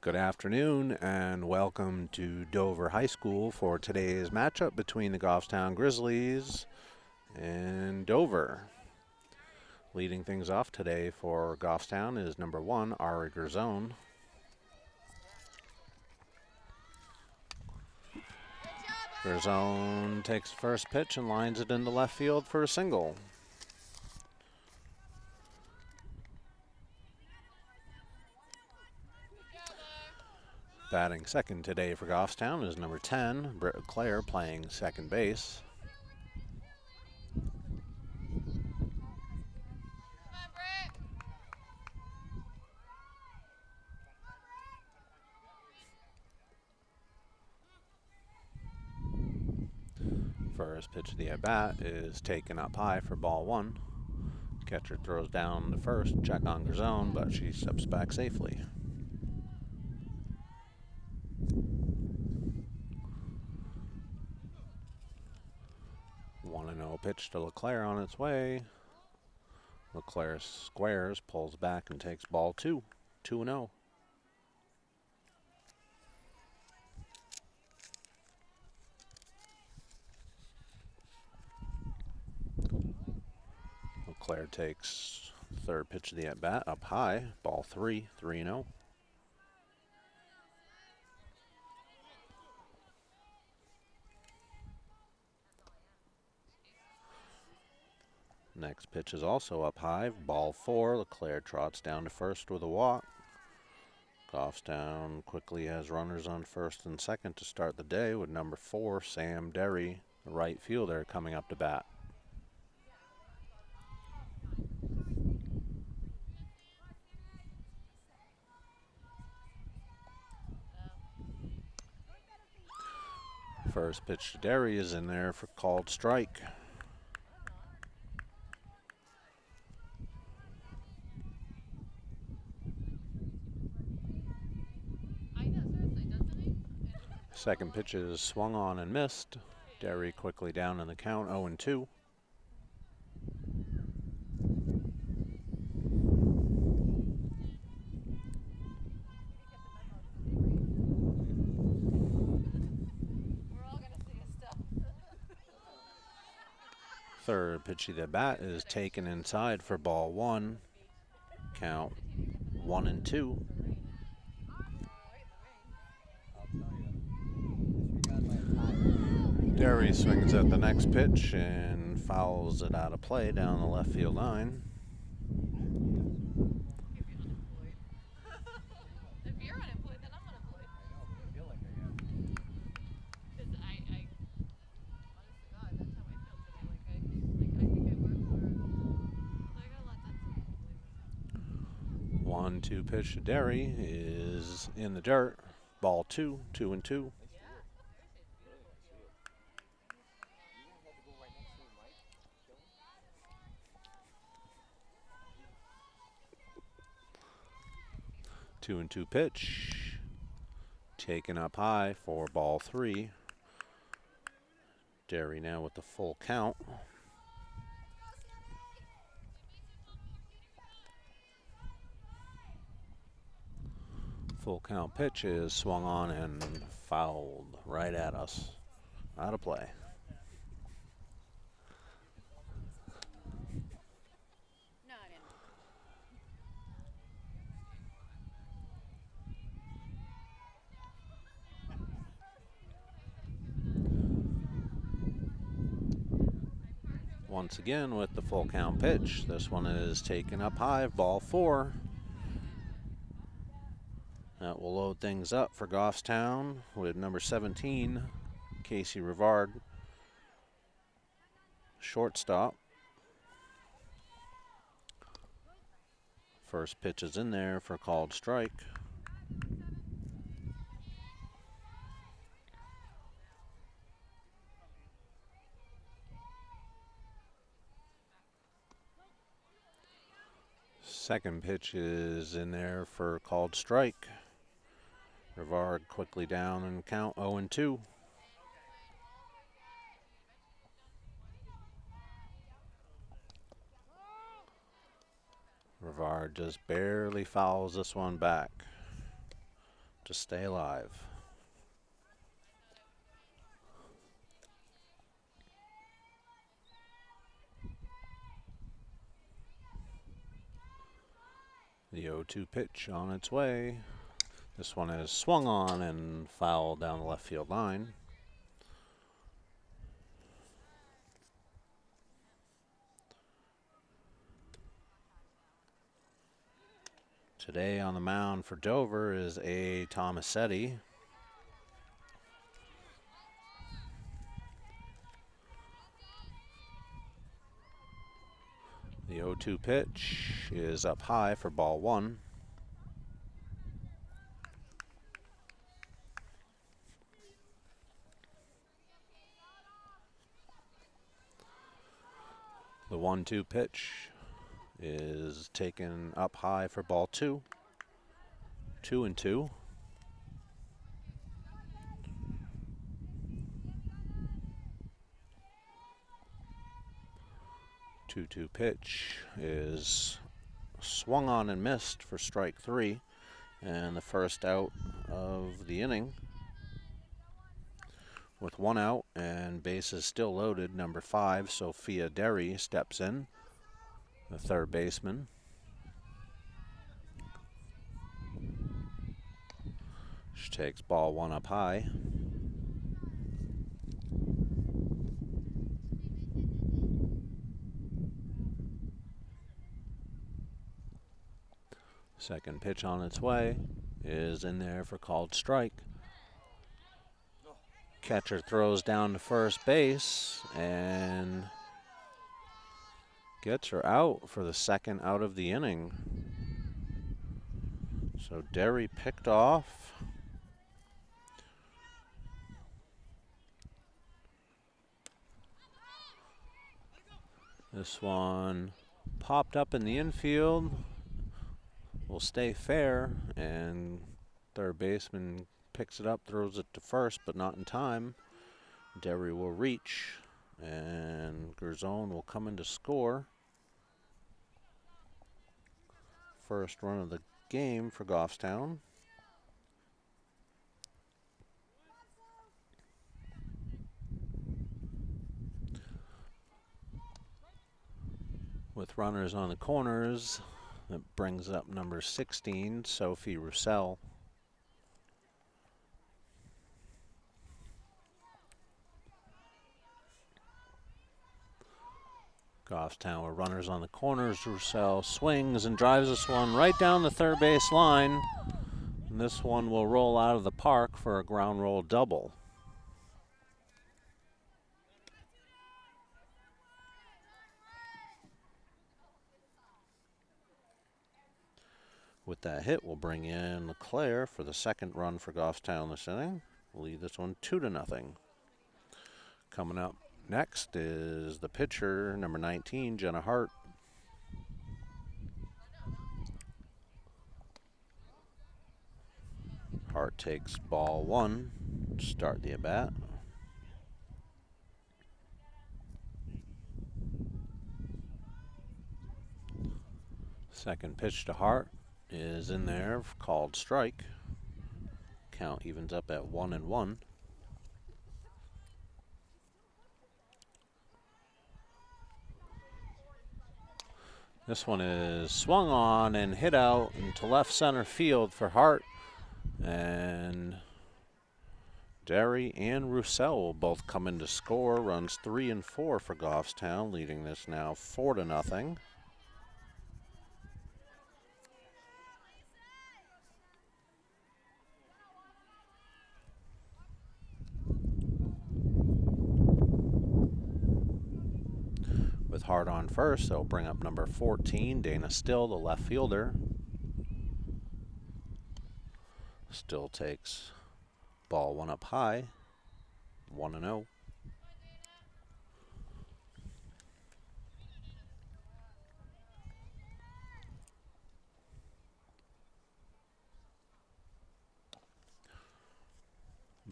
Good afternoon and welcome to Dover High School for today's matchup between the Goffstown Grizzlies and Dover. Leading things off today for Goffstown is number 1, Ari Gerzone. Gerzone takes the first pitch and lines it into left field for a single. Batting second today for Goffstown is number 10, Britt Clare, playing second base. First pitch of the at-bat is taken up high for ball 1. Catcher throws down to first, check on Gerzone, but she steps back safely. 1-0 pitch to LeClaire on its way. LeClaire squares, pulls back, and takes ball 2. 2-0. LeClaire takes third pitch of the at-bat up high, ball 3, 3-0. Next pitch is also up high, ball 4. LeClaire trots down to first with a walk. Goffstown quickly has runners on first and second to start the day with number 4, Sam Derry, the right fielder, coming up to bat. First pitch to Derry is in there for called strike. Second pitch is swung on and missed. Derry quickly down in the count, 0-2. Third pitch of the bat is taken inside for ball 1. Count 1-2. Derry swings at the next pitch and fouls it out of play down the left field line. 1-2 pitch to Derry is in the dirt. Ball 2, 2-2. Two and two pitch, taken up high for ball 3. Derry now with the full count. Full count pitch is swung on and fouled right at us. Out of play. Once again with the full count pitch. This one is taken up high, ball 4. That will load things up for Goffstown with number 17, Casey Rivard, shortstop. First pitch is in there for called strike. Second pitch is in there for called strike. Rivard quickly down and count 0-2. Rivard just barely fouls this one back to stay alive. The 0-2 pitch on its way. This one is swung on and fouled down the left field line. Today on the mound for Dover is A. Tomasetti. The 0-2 pitch is up high for ball 1. The 1-2 pitch is taken up high for ball 2. 2-2. Two pitch is swung on and missed for strike 3, and the first out of the inning. With 1 out and bases still loaded, number 5, Sophia Derry, steps in, the third baseman. She takes ball 1 up high. Second pitch on its way is in there for called strike. Catcher throws down to first base and gets her out for the second out of the inning. So Derry picked off. This one popped up in the infield. Will stay fair, and third baseman picks it up, throws it to first, but not in time. Derry will reach, and Gerzone will come in to score. First run of the game for Goffstown. With runners on the corners, that brings up number 16, Sophie Roussel. Goffstown with runners on the corners. Roussel swings and drives this one right down the third base line. And this one will roll out of the park for a ground roll double. With that hit, we'll bring in LeClaire for the second run for Goffstown this inning. We'll lead this one 2-0. Coming up next is the pitcher, number 19, Jenna Hart. Hart takes ball 1 to start the at-bat. Second pitch to Hart is in there, called strike. Count evens up at 1-1. This one is swung on and hit out into left center field for Hart. And Derry and Roussel will both come in to score. Runs 3 and 4 for Goffstown, leading this now 4-0. With Hart on first, they'll bring up number 14, Dana Still, the left fielder. Still takes ball 1 up high, 1-0.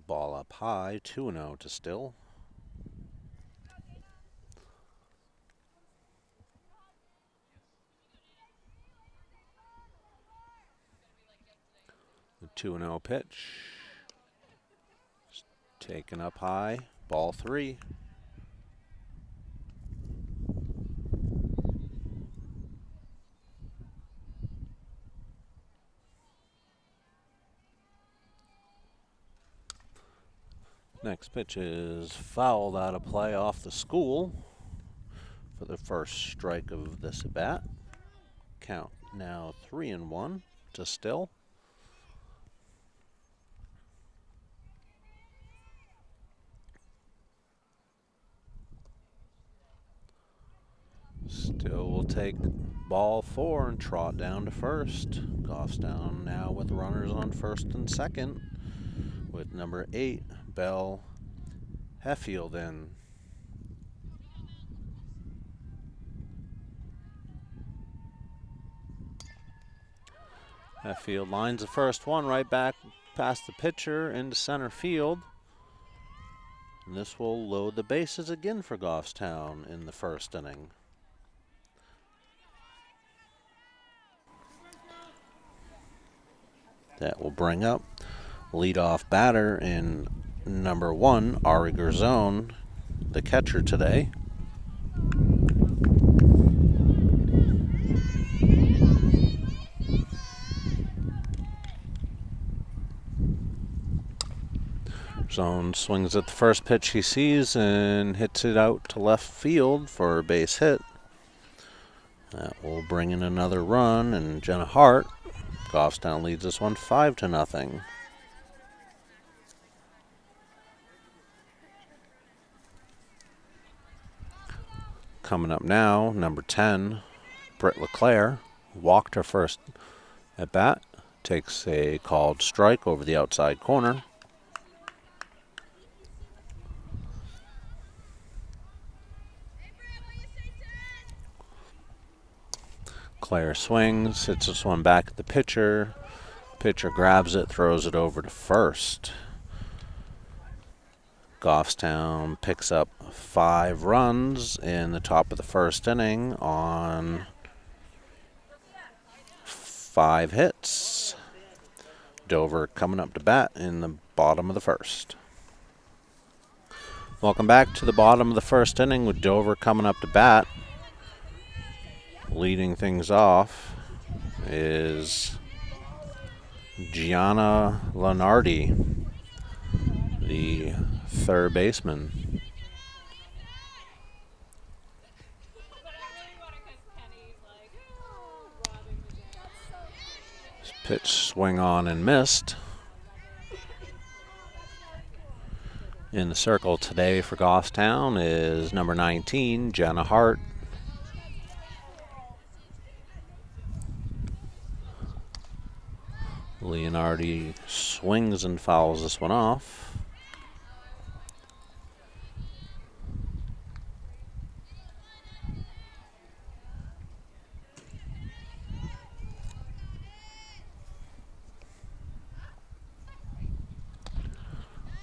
Ball up high, 2-0 to Still. The 2-0 pitch. Taken up high, ball 3. Next pitch is fouled out of play off the school for the first strike of this at bat. Count now 3-1 to Still. Still will take ball 4 and trot down to first. Goffstown now with runners on first and second, with number 8, Belle Heffield in. Heffield lines the first one right back past the pitcher into center field. And this will load the bases again for Goffstown in the first inning. That will bring up leadoff batter in number 1, Ari Garzone, the catcher today. Garzone swings at the first pitch he sees and hits it out to left field for a base hit. That will bring in another run, and Jenna Hart. Goffstown leads this one 5-0. Coming up now, number 10, Britt LeClaire, walked her first at bat, takes a called strike over the outside corner. Claire swings, hits this one back at the pitcher. Pitcher grabs it, throws it over to first. Goffstown picks up 5 runs in the top of the first inning on 5 hits. Dover coming up to bat in the bottom of the first. Welcome back to the bottom of the first inning with Dover coming up to bat. Leading things off is Gianna Lenardi, the third baseman. This pitch swing on and missed. In the circle today for Goffstown is number 19, Jenna Hart. Leonardi swings and fouls this one off.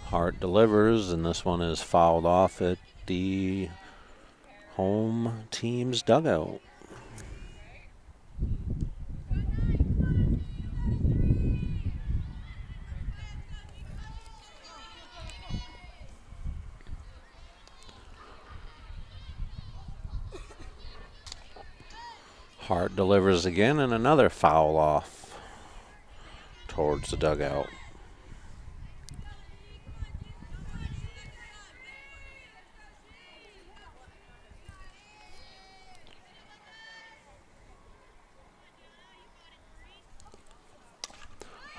Hart delivers, and this one is fouled off at the home team's dugout. Hart delivers again, and another foul off towards the dugout.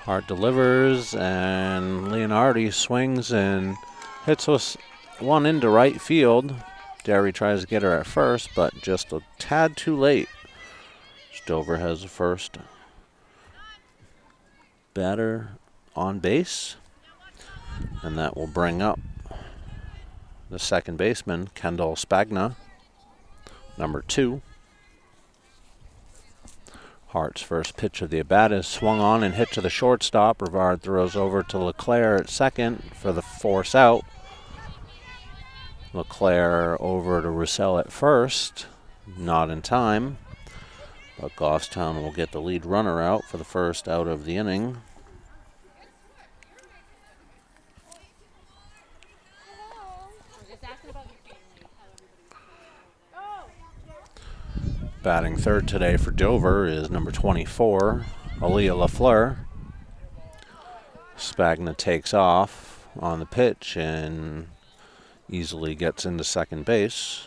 Hart delivers, and Leonardi swings and hits us one into right field. Derry tries to get her at first, but just a tad too late. Dover has the first batter on base, and that will bring up the second baseman, Kendall Spagna, number 2. Hart's first pitch of the at-bat is swung on and hit to the shortstop. Brevard throws over to LeClaire at second for the force out. LeClaire over to Roussel at first, not in time. But Goffstown will get the lead runner out for the first out of the inning. Batting third today for Dover is number 24, Aaliyah LaFleur. Spagna takes off on the pitch and easily gets into second base.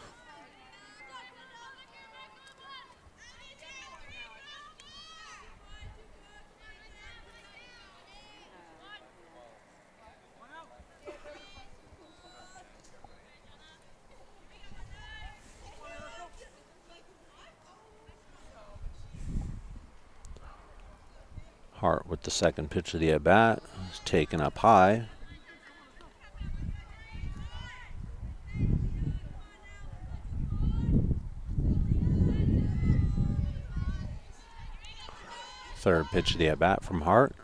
Hart with the second pitch of the at-bat is taken up high. Third pitch of the at-bat from Hart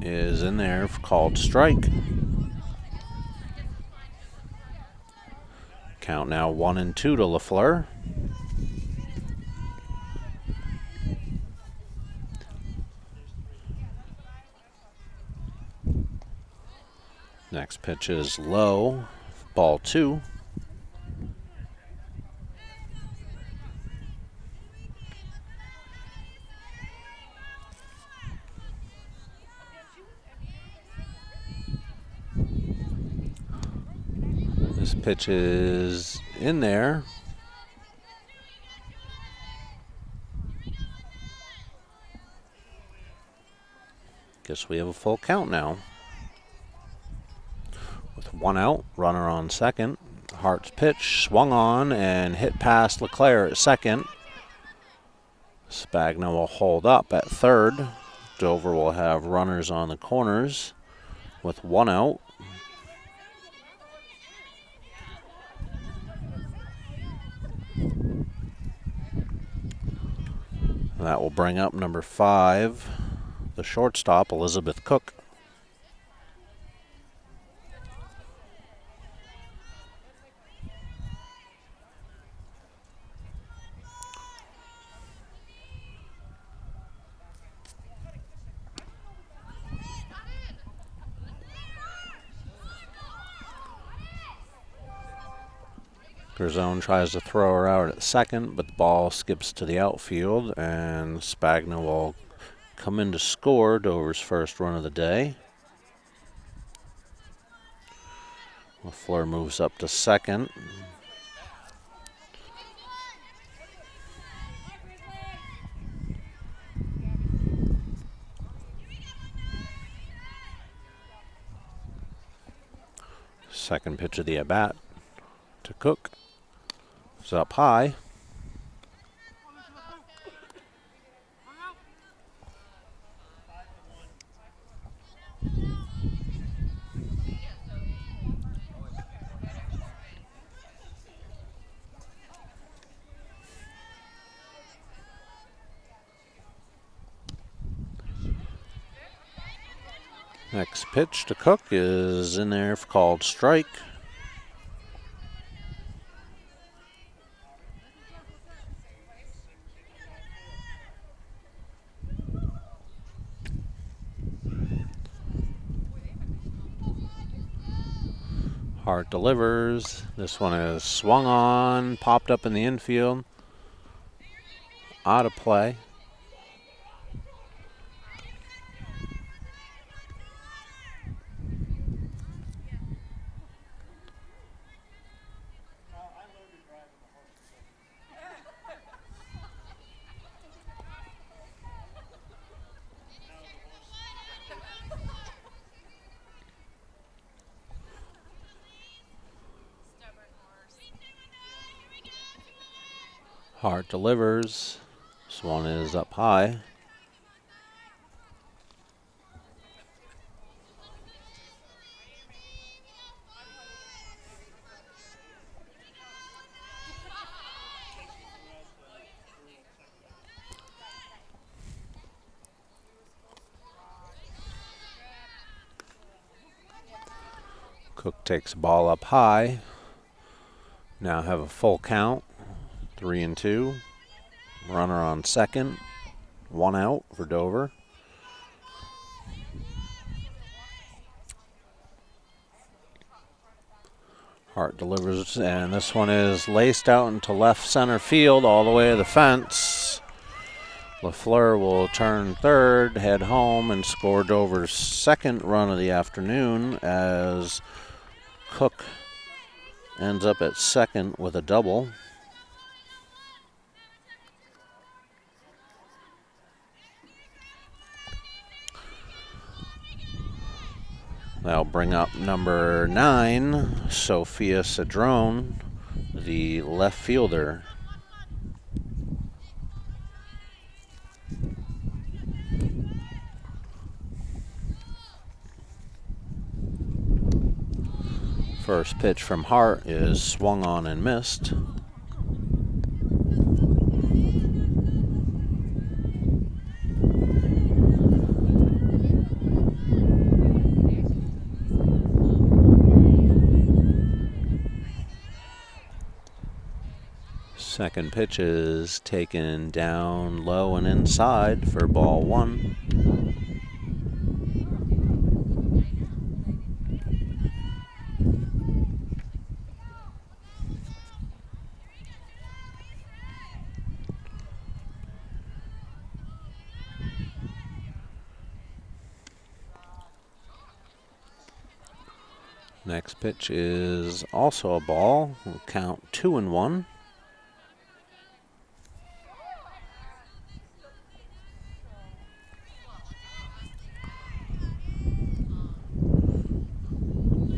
is in there, called strike. Count now 1-2 to LaFleur. Next pitch is low, ball 2. This pitch is in there. Guess we have a full count now. With one out, runner on second. Hart's pitch swung on and hit past LeClaire at second. Spagna will hold up at third. Dover will have runners on the corners with one out. That will bring up number 5, the shortstop, Elizabeth Cook. Garzone tries to throw her out at second, but the ball skips to the outfield, and Spagna will come in to score Dover's first run of the day. LaFleur moves up to second. Second pitch of the at-bat to Cook. It's up high. Next pitch to Cook is in there for called strike. Hart delivers. This one is swung on, popped up in the infield. Out of play. Hart delivers. This one is up high. Cook takes the ball up high. Now have a full count. 3-2. Runner on second. 1 out for Dover. Hart delivers, and this one is laced out into left center field all the way to the fence. LaFleur will turn third, head home, and score Dover's second run of the afternoon as Cook ends up at second with a double. That'll bring up number 9, Sophia Cedrone, the left fielder. First pitch from Hart is swung on and missed. Second pitch is taken down low and inside for ball 1. Next pitch is also a ball. We'll count 2-1.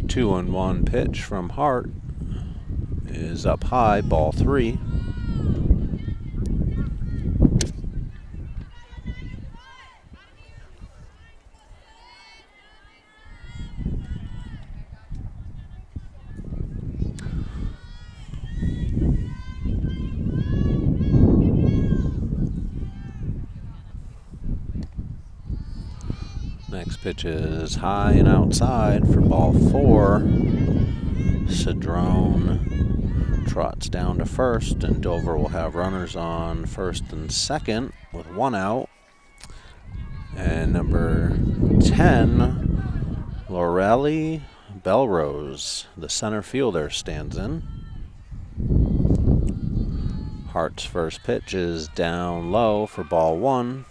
Two and one pitch from Hart is up high, ball 3. Next pitch is high and outside for ball 4. Cedrone trots down to first, and Dover will have runners on first and second with 1 out. And number 10, Lorelli Belrose, the center fielder, stands in. Hart's first pitch is down low for ball 1.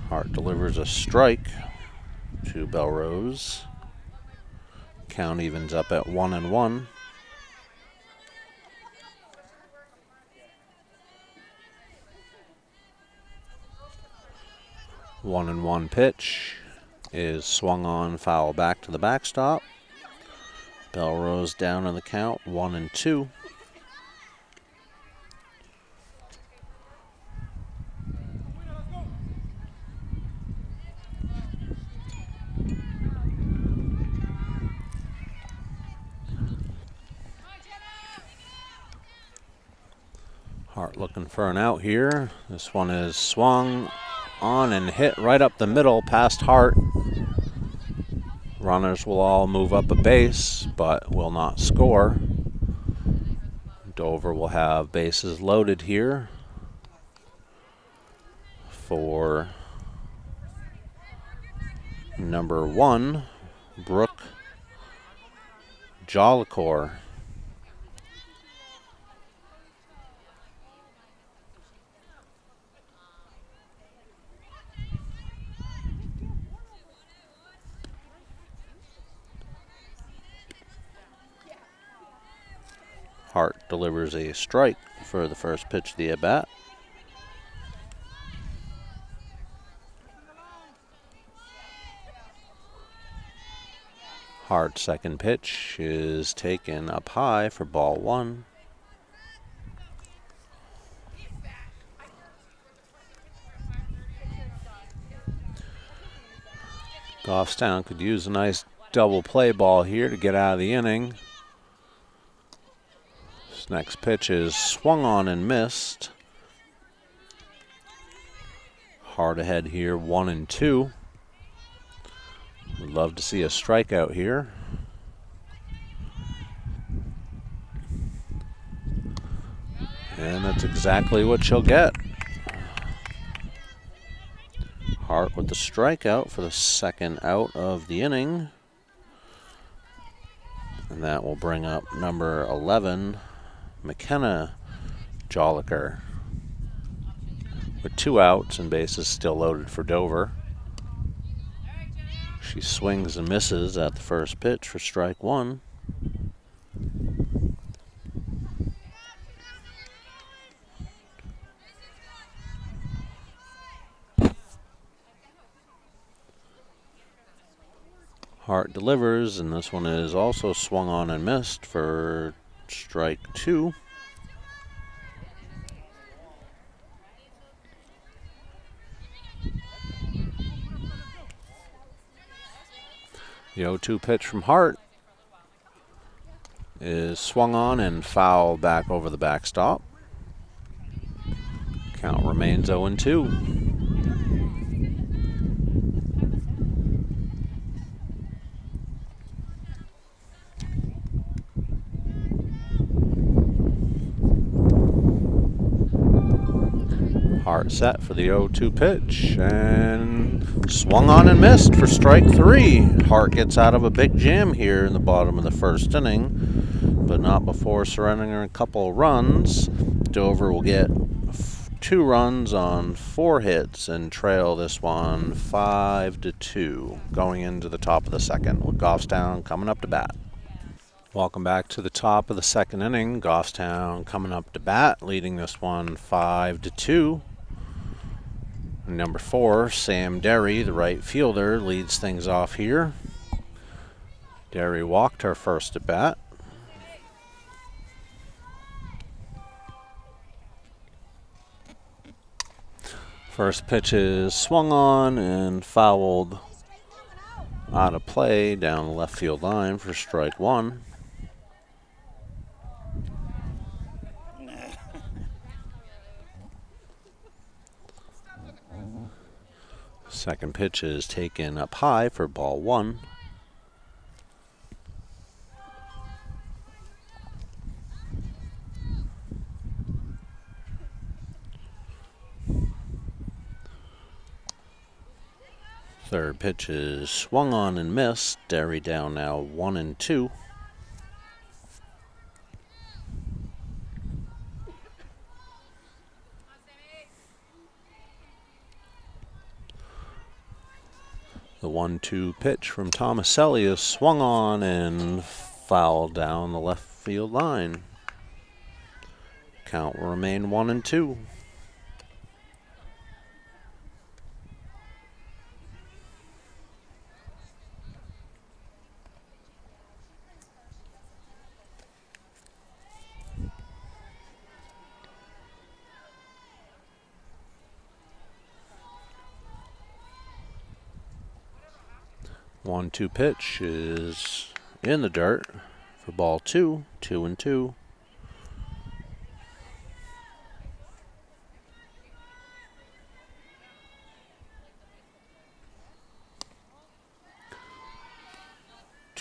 Hart delivers a strike to Belrose. Count evens up at 1-1. One and one pitch is swung on, foul back to the backstop. Belrose down in the count, 1-2. looking for an out here. This one is swung on and hit right up the middle past Hart. Runners will all move up a base, but will not score. Dover will have bases loaded here for number 1, Brooke Jolicoeur. Hart delivers a strike for the first pitch of the at-bat. Hart's second pitch is taken up high for ball 1. Goffstown could use a nice double play ball here to get out of the inning. This next pitch is swung on and missed. Hard ahead here, 1-2. Would love to see a strikeout here. And that's exactly what she'll get. Hart with the strikeout for the second out of the inning. And that will bring up number 11, McKenna Jolicoeur, with 2 outs and bases still loaded for Dover. She swings and misses at the first pitch for strike 1. Hart delivers, and this one is also swung on and missed for strike 2. The 0-2 pitch from Hart is swung on and fouled back over the backstop. Count remains 0-2. Hart set for the 0-2 pitch and swung on and missed for strike 3. Hart gets out of a big jam here in the bottom of the first inning, but not before surrendering a couple runs. Dover will get 2 runs on 4 hits and trail this one 5-2 going into the top of the second, with Goffstown coming up to bat. Welcome back to the top of the second inning. Goffstown coming up to bat, leading this one 5-2. Number 4, Sam Derry, the right fielder, leads things off here. Derry walked her first at bat. First pitch is swung on and fouled out of play down the left field line for strike 1. Second pitch is taken up high for ball 1. Third pitch is swung on and missed. Derry down now 1-2. The 1-2 pitch from Tomaselli is swung on and fouled down the left field line. Count will remain 1-2. One-two pitch is in the dirt for ball 2, 2-2.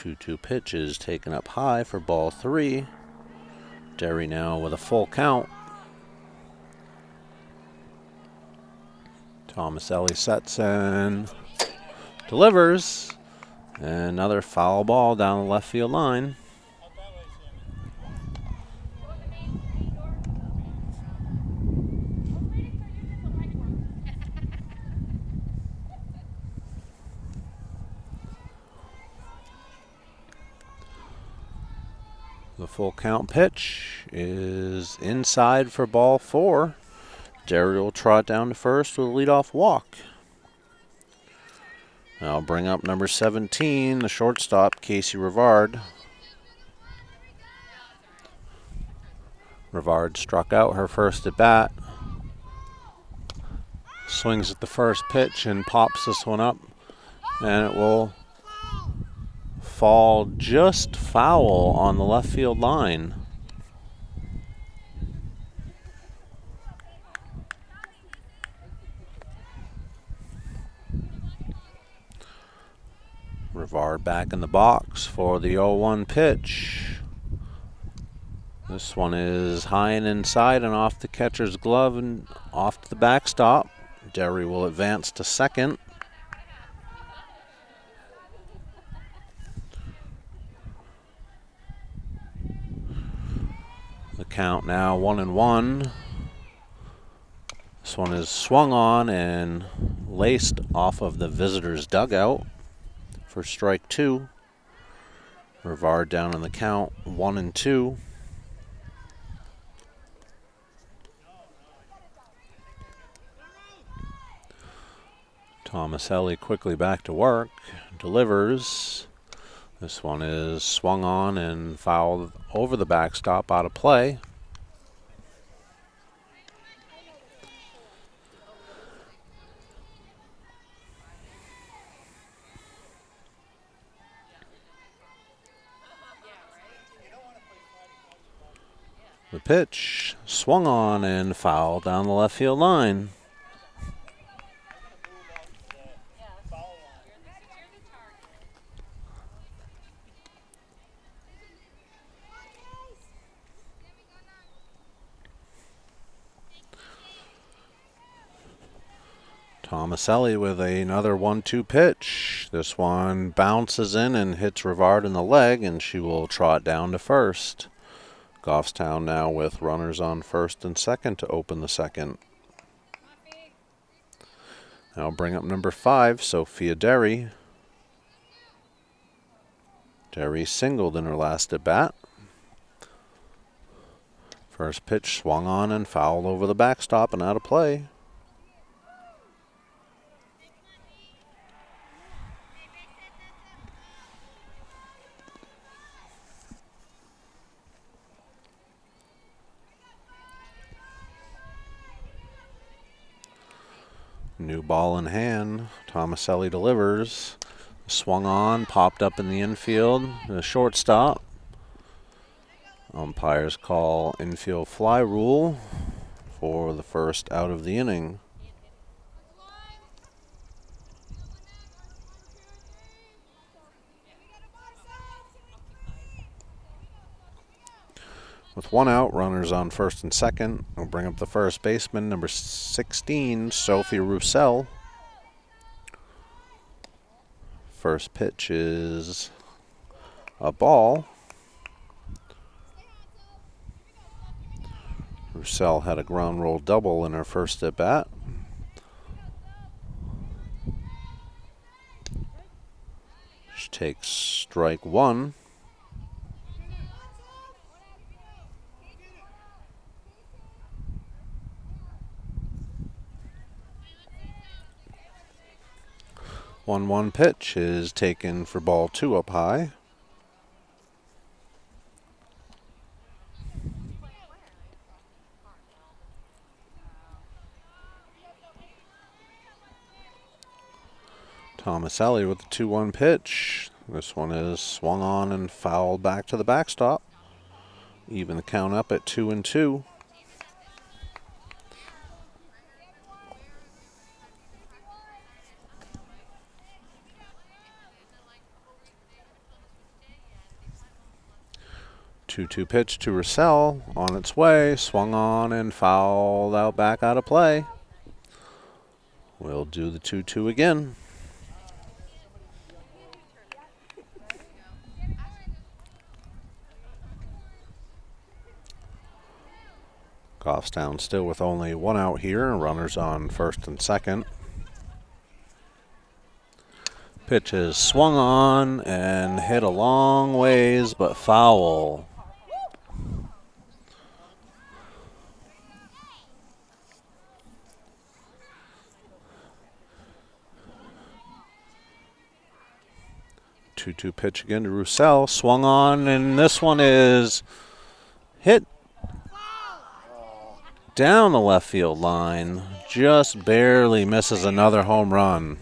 2-2 pitch is taken up high for ball 3. Derry now with a full count. Tomaselli sets and delivers. Another foul ball down the left field line. The full count pitch is inside for ball 4. Derry will trot down to first with a leadoff walk. I'll bring up number 17, the shortstop, Casey Rivard. Rivard struck out her first at bat. Swings at the first pitch and pops this one up. And it will fall just foul on the left field line. Rivard back in the box for the 0-1 pitch. This one is high and inside and off the catcher's glove and off to the backstop. Derry will advance to second. The count now 1-1. This one is swung on and laced off of the visitor's dugout for strike 2. Rivard down in the count 1-2. Tomaselli quickly back to work, delivers. This one is swung on and fouled over the backstop, out of play. The pitch swung on and fouled down the left field line. Tomaselli with another 1-2 pitch. This one bounces in and hits Rivard in the leg, and she will trot down to first. Goffstown now with runners on first and second to open the second. I'll bring up number 5, Sophia Derry. Derry singled in her last at bat. First pitch swung on and fouled over the backstop and out of play. New ball in hand. Tomaselli delivers. Swung on, popped up in the infield. The shortstop. Umpires call infield fly rule for the first out of the inning. With one out, runners on first and second. We'll bring up the first baseman, number 16, Sophie Roussel. First pitch is a ball. Roussel had a ground roll double in her first at bat. She takes strike 1. One pitch is taken for ball 2 up high. Tomaselli with the 2-1 pitch. This one is swung on and fouled back to the backstop. Even the count up at 2-2. 2-2 pitch to Roussel on its way, swung on and fouled out back out of play. We'll do the 2-2 again. Goffstown still with only one out here, runners on first and second. Pitch is swung on and hit a long ways, but foul. Two-two pitch again to Roussel, swung on, and this one is hit down the left field line. Just barely misses another home run.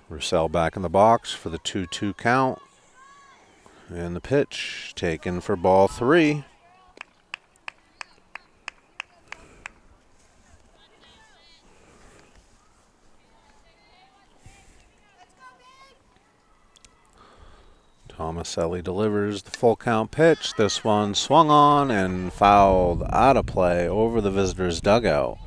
Roussel back in the box for the 2-2 count. And the pitch taken for ball 3. Tomaselli delivers the full count pitch. This one swung on and fouled out of play over the visitors' dugout.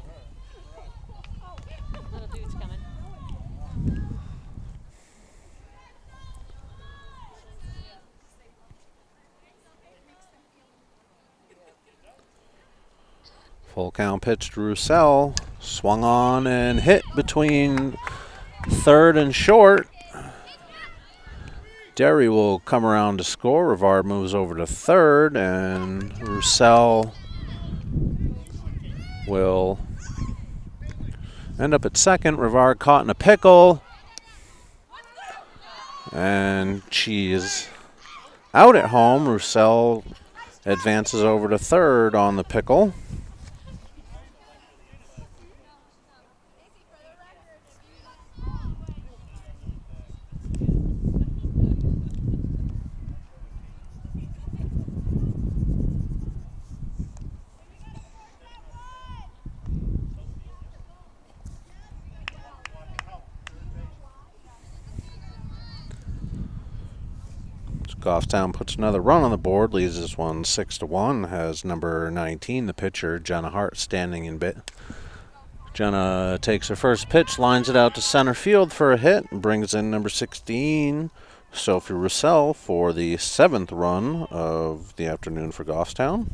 Full count pitch to Roussel, swung on and hit between third and short. Derry will come around to score. Rivard moves over to third, and Roussel will end up at second. Rivard caught in a pickle, and she is out at home. Roussel advances over to third on the pickle. Goffstown puts another run on the board, leads this one 6-1, has number 19, the pitcher, Jenna Hart, standing in bit. Jenna takes her first pitch, lines it out to center field for a hit, and brings in number 16, Sophie Roussel, for the 7th run of the afternoon for Goffstown.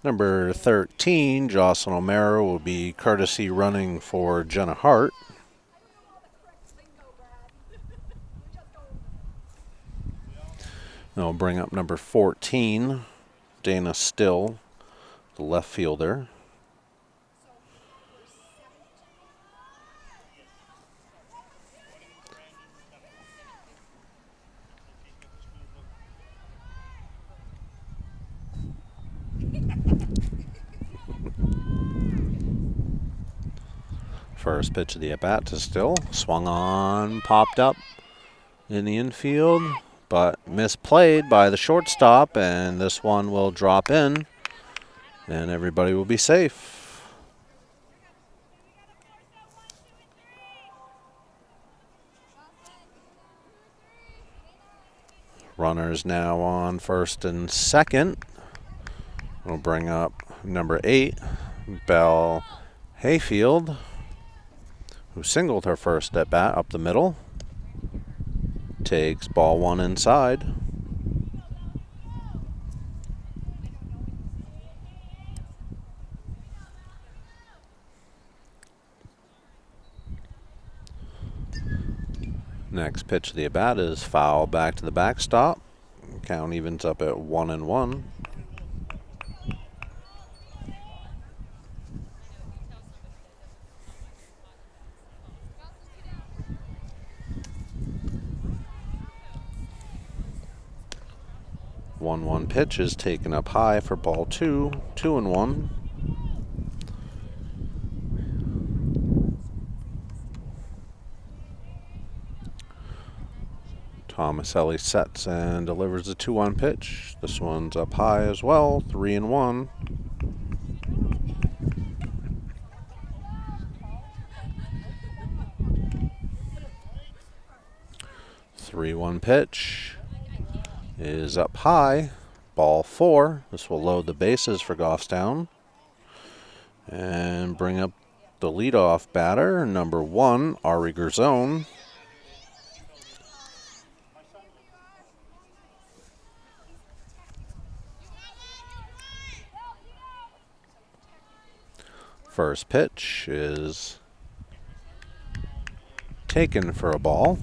Number 13, Jocelyn O'Mara, will be courtesy running for Jenna Hart. They'll bring up number 14, Dana Still, the left fielder. First pitch of the at-bat to Still. Swung on, popped up in the infield, but misplayed by the shortstop, and this one will drop in, and everybody will be safe. Runners now on first and second. We'll bring up number 8, Belle Hayfield, who singled her first at bat up the middle. Takes ball 1 inside. Next pitch of the at bat is foul back to the backstop. Count evens up at 1-1. 1-1 pitch is taken up high for ball 2, 2-1. Tomaselli sets and delivers the 2-1 pitch. This one's up high as well, 3-1. 3-1 pitch is up high, ball 4. This will load the bases for Goffstown and bring up the leadoff batter, number 1, Ari Gerzone. First pitch is taken for a ball.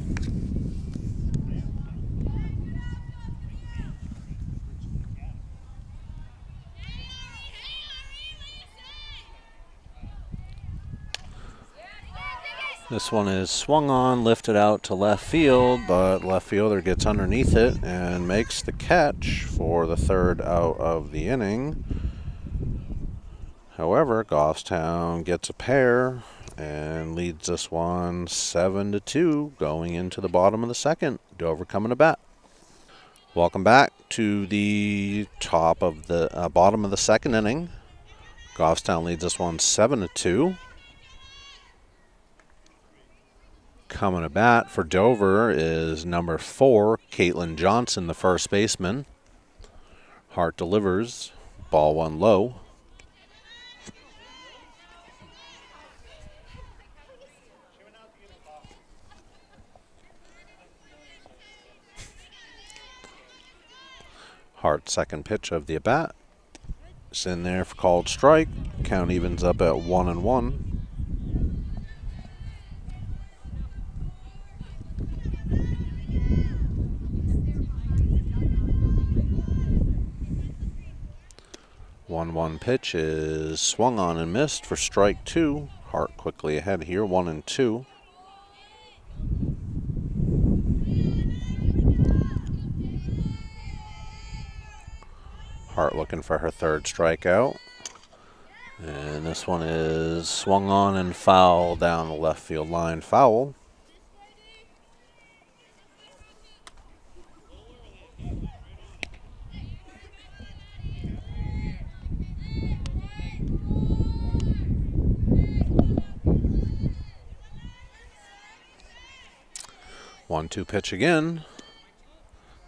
This one is swung on, lifted out to left field, but left fielder gets underneath it and makes the catch for the 3rd out of the inning. However, Goffstown gets a pair and leads this one 7-2 going into the bottom of the 2nd. Dover coming to bat. Welcome back to the top of the bottom of the 2nd inning. Goffstown leads this one 7-2. Coming to bat for Dover is number 4, Caitlin Johnson, the first baseman. Hart delivers, ball 1 low. Hart's second pitch of the at-bat. It's in there for called strike. Count evens up at 1-1. One pitch is swung on and missed for strike 2. Hart quickly ahead here, 1-2. Hart looking for her 3rd strikeout. And this one is swung on and foul down the left field line. Foul. One-two pitch again.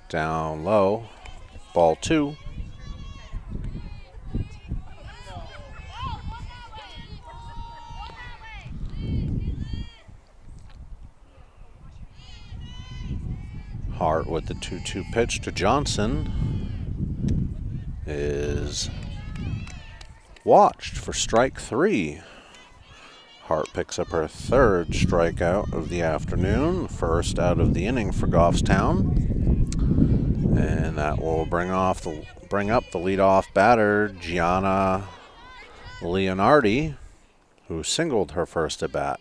Down low. Ball 2. Hart with the 2-2 pitch to Johnson is watched for strike 3. Hart picks up her 3rd strikeout of the afternoon, 1st out of the inning for Goffstown. And that will bring up the leadoff batter, Gianna Leonardi, who singled her first at bat.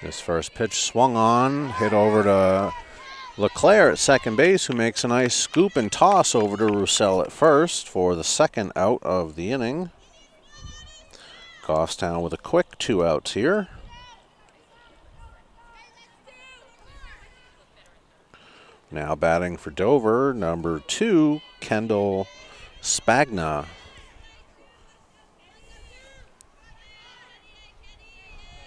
This first pitch swung on, hit over to LeClaire at second base, who makes a nice scoop and toss over to Roussel at first for the 2nd out of the inning. Goffstown with a quick 2 outs here. Now batting for Dover, number 2, Kendall Spagna.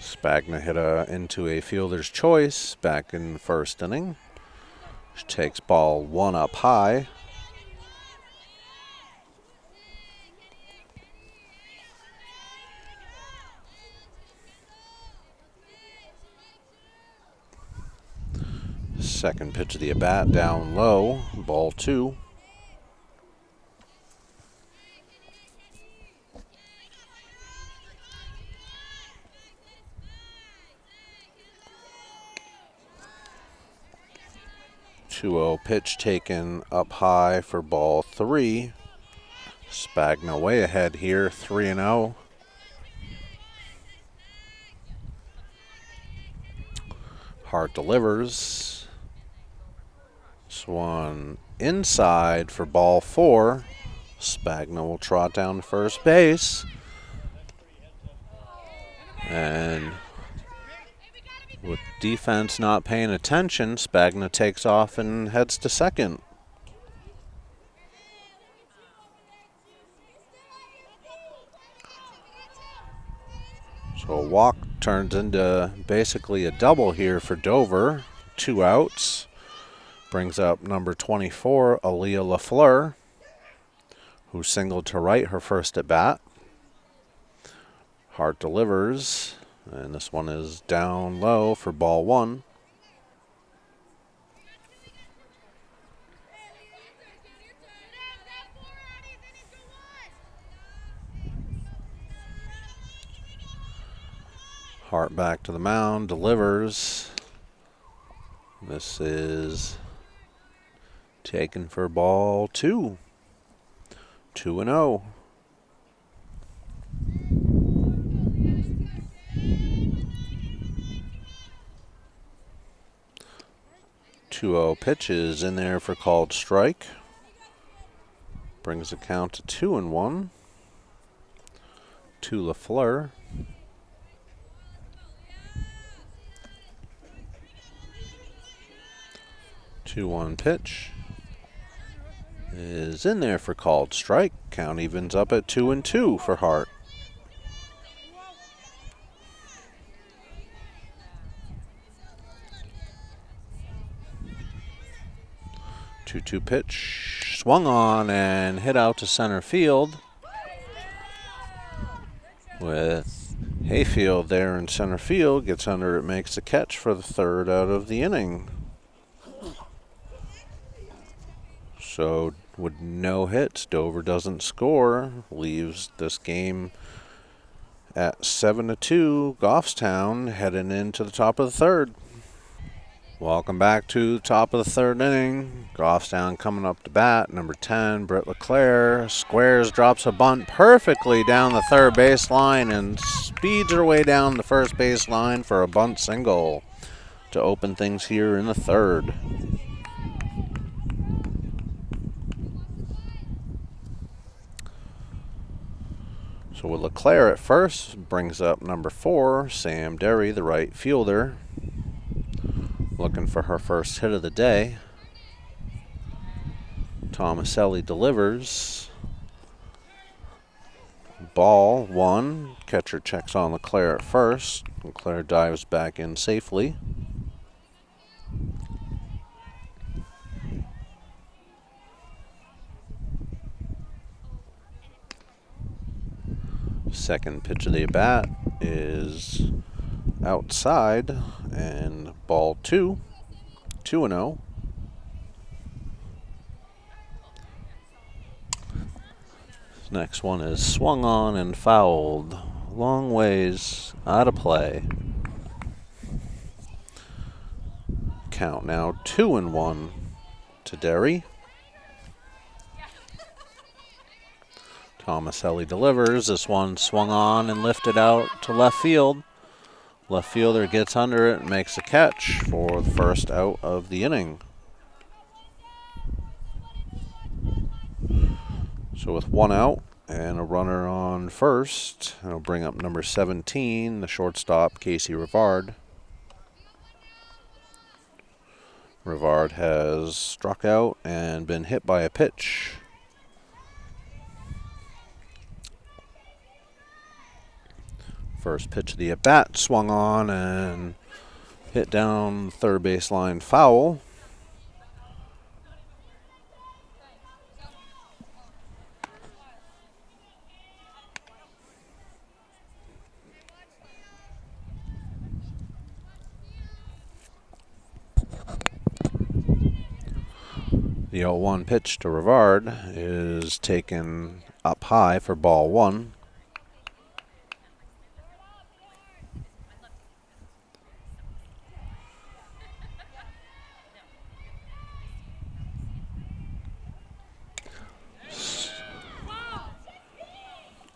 Spagna hit into a fielder's choice back in the 1st inning. She takes ball 1 up high. Second pitch of the at-bat down low, ball 2. Two-0 pitch taken up high for ball 3. Spagna way ahead here, 3-0. Hart delivers. Swung inside for ball 4. Spagna will trot down to first base. And with defense not paying attention, Spagna takes off and heads to second. So a walk turns into basically a double here for Dover. 2 outs. Brings up number 24, Aaliyah LaFleur, who singled to right her first at bat. Hart delivers, and this one is down low for ball 1. Hart back to the mound, delivers. This is taken for ball 2. 2-0. 2-0 pitch is in there for called strike. Brings the count to 2-1 to LaFleur. Two-one pitch is in there for called strike. Count evens up at 2-2 for Hart. 2-2 pitch, swung on and hit out to center field. With Hayfield there in center field, gets under it, makes the catch for the 3rd out of the inning. So with no hits, Dover doesn't score, leaves this game at 7-2. Goffstown heading into the top of the 3rd. Welcome back to top of the 3rd inning. Goffstown coming up to bat. Number 10, Britt LeClaire, squares, drops a bunt perfectly down the 3rd baseline and speeds her way down the 1st baseline for a bunt single to open things here in the 3rd. So with LeClaire at first, brings up number 4, Sam Derry, the right fielder, looking for her first hit of the day. Tomaselli delivers. Ball 1. Catcher checks on LeClaire at first. LeClaire dives back in safely. Second pitch of the at bat is outside, and ball 2. 2-0. Next one is swung on and fouled. Long ways out of play. Count now 2-1 to Derry. Tomaselli delivers. This one swung on and lifted out to left field. Left fielder gets under it and makes a catch for the 1st out of the inning. So with 1 out and a runner on first, it'll bring up number 17, the shortstop, Casey Rivard. Rivard has struck out and been hit by a pitch. First pitch of the at-bat, swung on and hit down 3rd baseline foul. The 0-1 pitch to Rivard is taken up high for ball 1.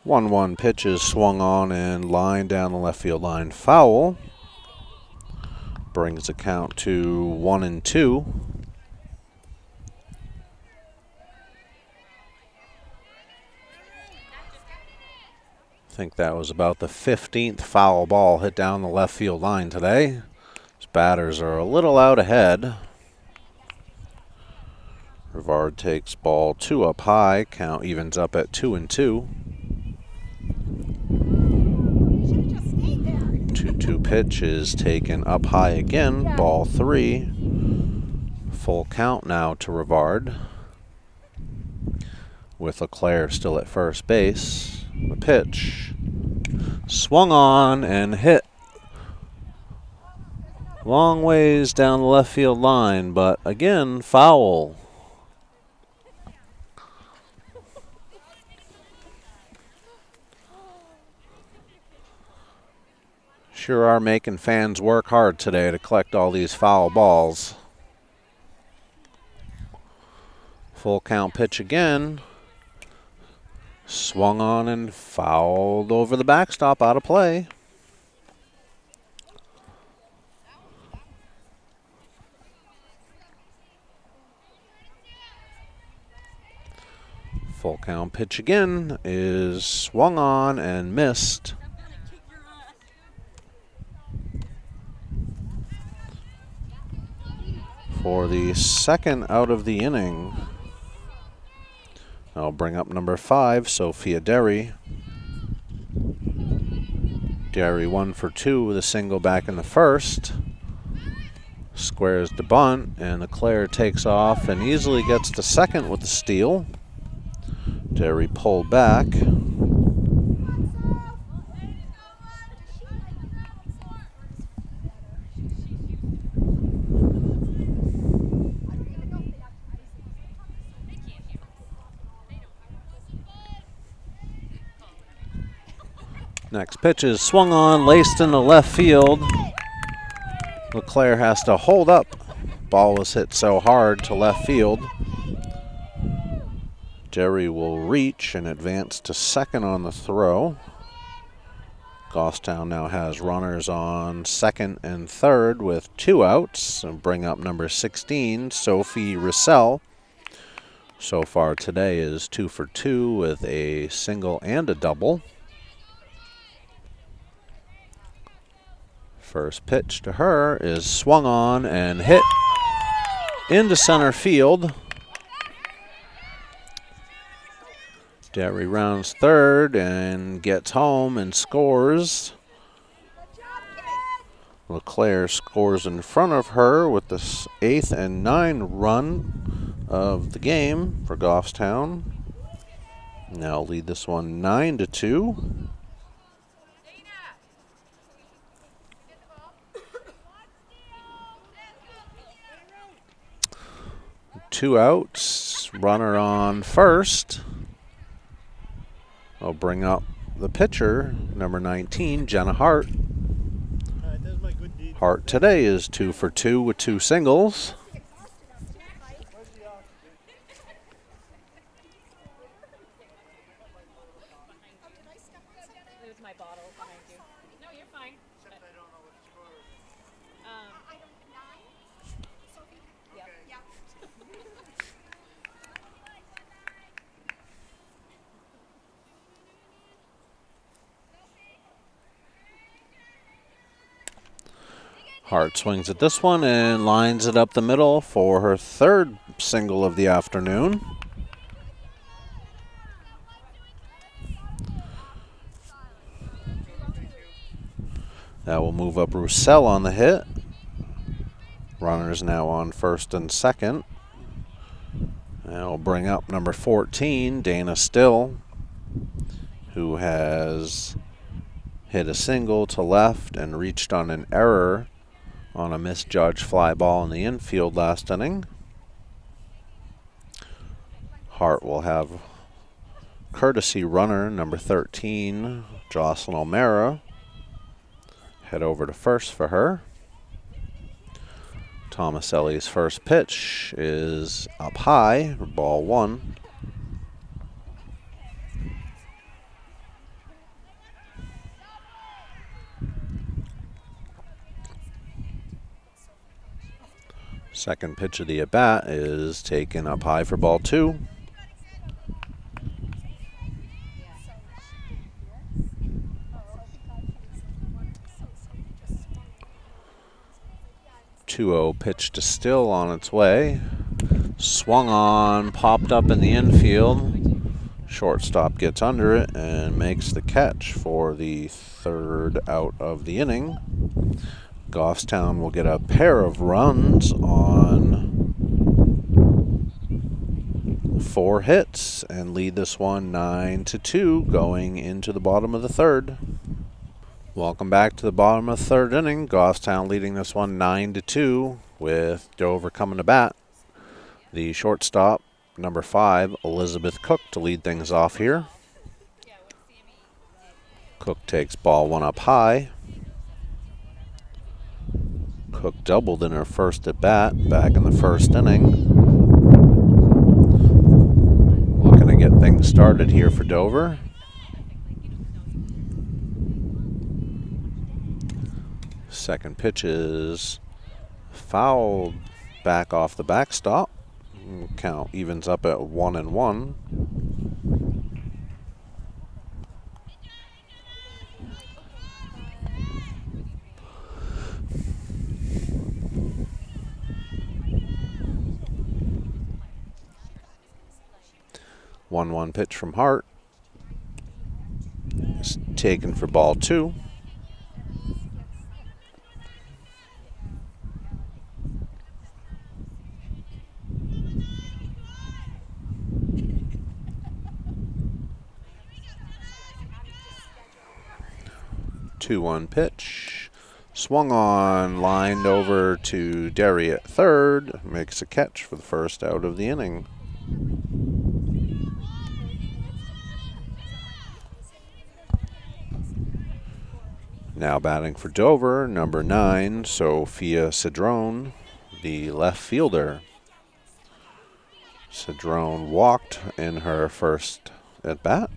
One pitch is swung on and lined down the left field line foul. Brings the count to 1-2. I think that was about the 15th foul ball hit down the left field line today. His batters are a little out ahead. Rivard takes ball 2 up high. Count evens up at 2-2. 2-2 pitch is taken up high again. Ball 3. Full count now to Rivard, with LeClaire still at first base. The pitch swung on and hit long ways down the left field line, but again, foul. Sure are making fans work hard today to collect all these foul balls. Full count pitch again. Swung on and fouled over the backstop, out of play. Full count pitch again is swung on and missed. For the second out of the inning. I'll bring up number 5, Sophia Derry. Derry 1 for 2 with a single back in the first. Squares the bunt, and LeClaire takes off and easily gets to second with the steal. Derry pulled back. Next pitch is swung on, laced into left field. LeClaire has to hold up. Ball was hit so hard to left field. Derry will reach and advance to second on the throw. Goffstown now has runners on second and third with 2 outs. And bring up number 16, Sophie Russell. So far today is 2 for 2 with a single and a double. First pitch to her is swung on and hit into center field. Derry rounds third and gets home and scores. LeClaire scores in front of her with the 8th and 9th run of the game for Goffstown. Now lead this one 9-2. 2 outs, runner on first. I'll bring up the pitcher, number 19, Jenna Hart. Hart today is 2 for 2 with 2 singles. Hart swings at this one and lines it up the middle for her 3rd single of the afternoon. That will move up Russell on the hit. Runners now on first and second. And we'll bring up number 14, Dana Still, who has hit a single to left and reached on an error on a misjudged fly ball in the infield last inning. Hart will have courtesy runner number 13, Jocelyn O'Mara, head over to first for her. Tomaselli's first pitch is up high, ball 1. Second pitch of the at-bat is taken up high for ball 2. .20 pitch to Still on its way. Swung on, popped up in the infield. Shortstop gets under it and makes the catch for the 3rd out of the inning. Goffstown will get a pair of runs on 4 hits and lead this one 9-2 going into the bottom of the 3rd. Welcome back to the bottom of the 3rd inning. Goffstown leading this one 9-2 with Dover coming to bat. The shortstop, number 5, Elizabeth Cook, to lead things off here. Cook takes ball 1 up high. Cook doubled in her first at bat back in the 1st inning. Looking to get things started here for Dover. Second pitch is fouled back off the backstop. Count evens up at 1-1. One pitch from Hart. It's taken for ball 2. Two-one pitch. Swung on, lined over to Derry at 3rd. Makes a catch for the 1st out of the inning. Now batting for Dover, number 9, Sophia Cedrone, the left fielder. Cedrone walked in her first at bat.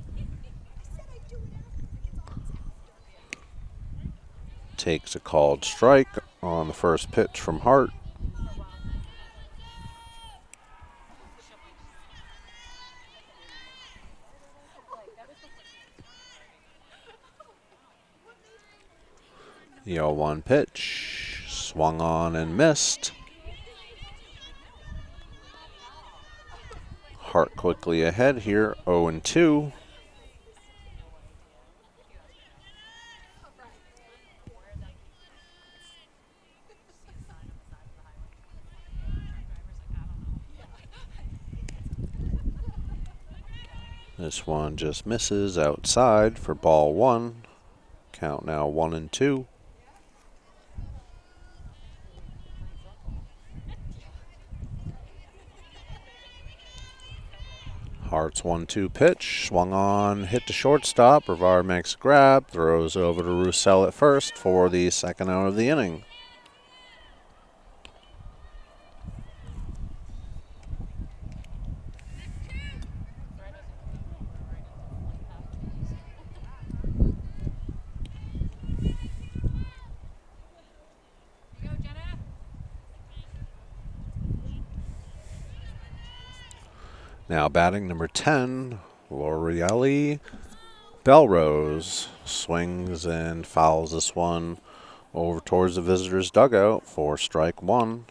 Takes a called strike on the first pitch from Hart. The 0-1 pitch, swung on and missed. Hart quickly ahead here, 0-2. This one just misses outside for ball 1. Count now 1-2. Hart's 1-2 pitch, swung on, hit to shortstop. Brevard makes a grab, throws over to Roussel at first for the 2nd out of the inning. Now batting number 10, L'Oreilly Belrose, swings and fouls this one over towards the visitor's dugout for strike 1.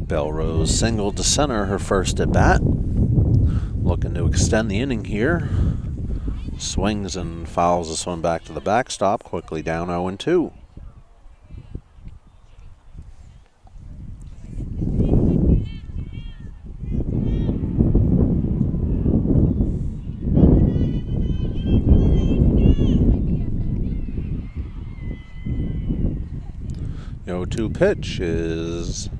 Belrose singled to center her first at bat. Looking to extend the inning here. Swings and fouls this one back to the backstop, quickly down 0-2. The 0-2 pitch is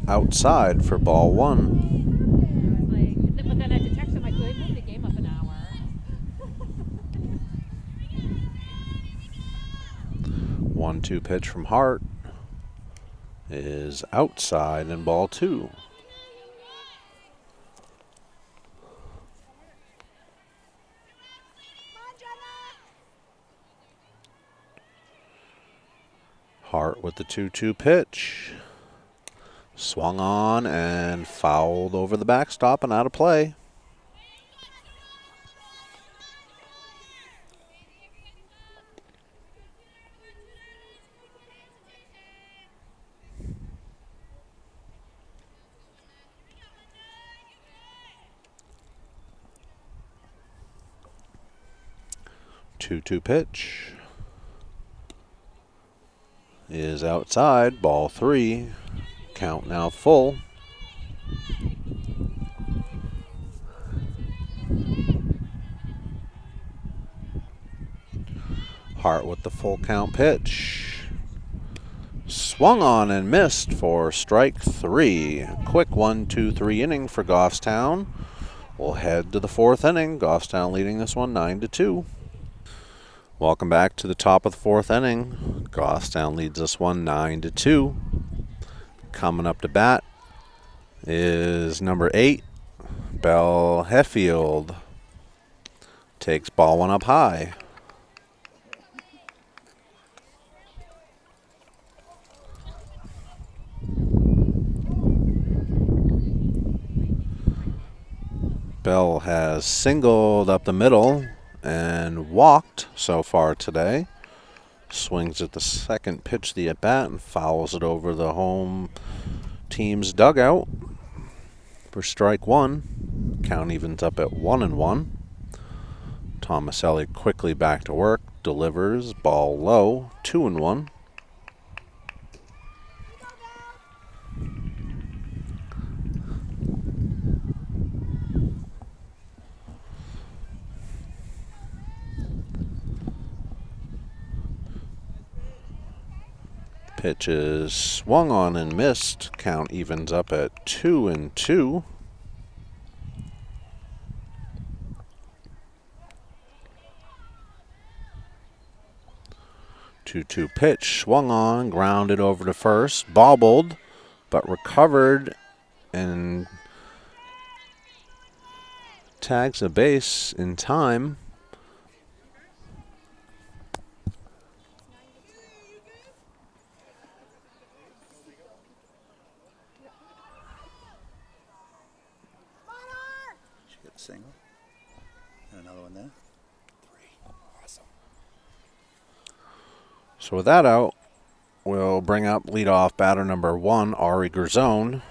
outside for ball 1. But then I had to text him, like, they moved the game up an hour. 1-2 pitch from Hart is outside in ball 2. Hart with the 2-2 pitch. Swung on and fouled over the backstop and out of play. Two pitch is outside, ball 3. Count now full. Hart with the full count pitch. Swung on and missed for strike 3. Quick 1-2-3 inning for Goffstown. We'll head to the 4th inning. Goffstown leading this one 9-2. Welcome back to the top of the 4th inning. Goffstown leads this one 9-2. Coming up to bat is number 8, Belle Heffield. Takes ball 1 up high. Bell has singled up the middle and walked so far today. Swings at the second pitch of the at-bat and fouls it over the home team's dugout for strike 1. Count evens up at 1-1. Tomaselli quickly back to work, delivers, ball low, 2-1. Pitch is swung on and missed. Count evens up at 2-2. Two pitch, swung on, grounded over to first, bobbled, but recovered and tags a base in time. Single. And another one there. 3. Awesome. So with that out, we'll bring up leadoff batter number 1, Ari Gerzone.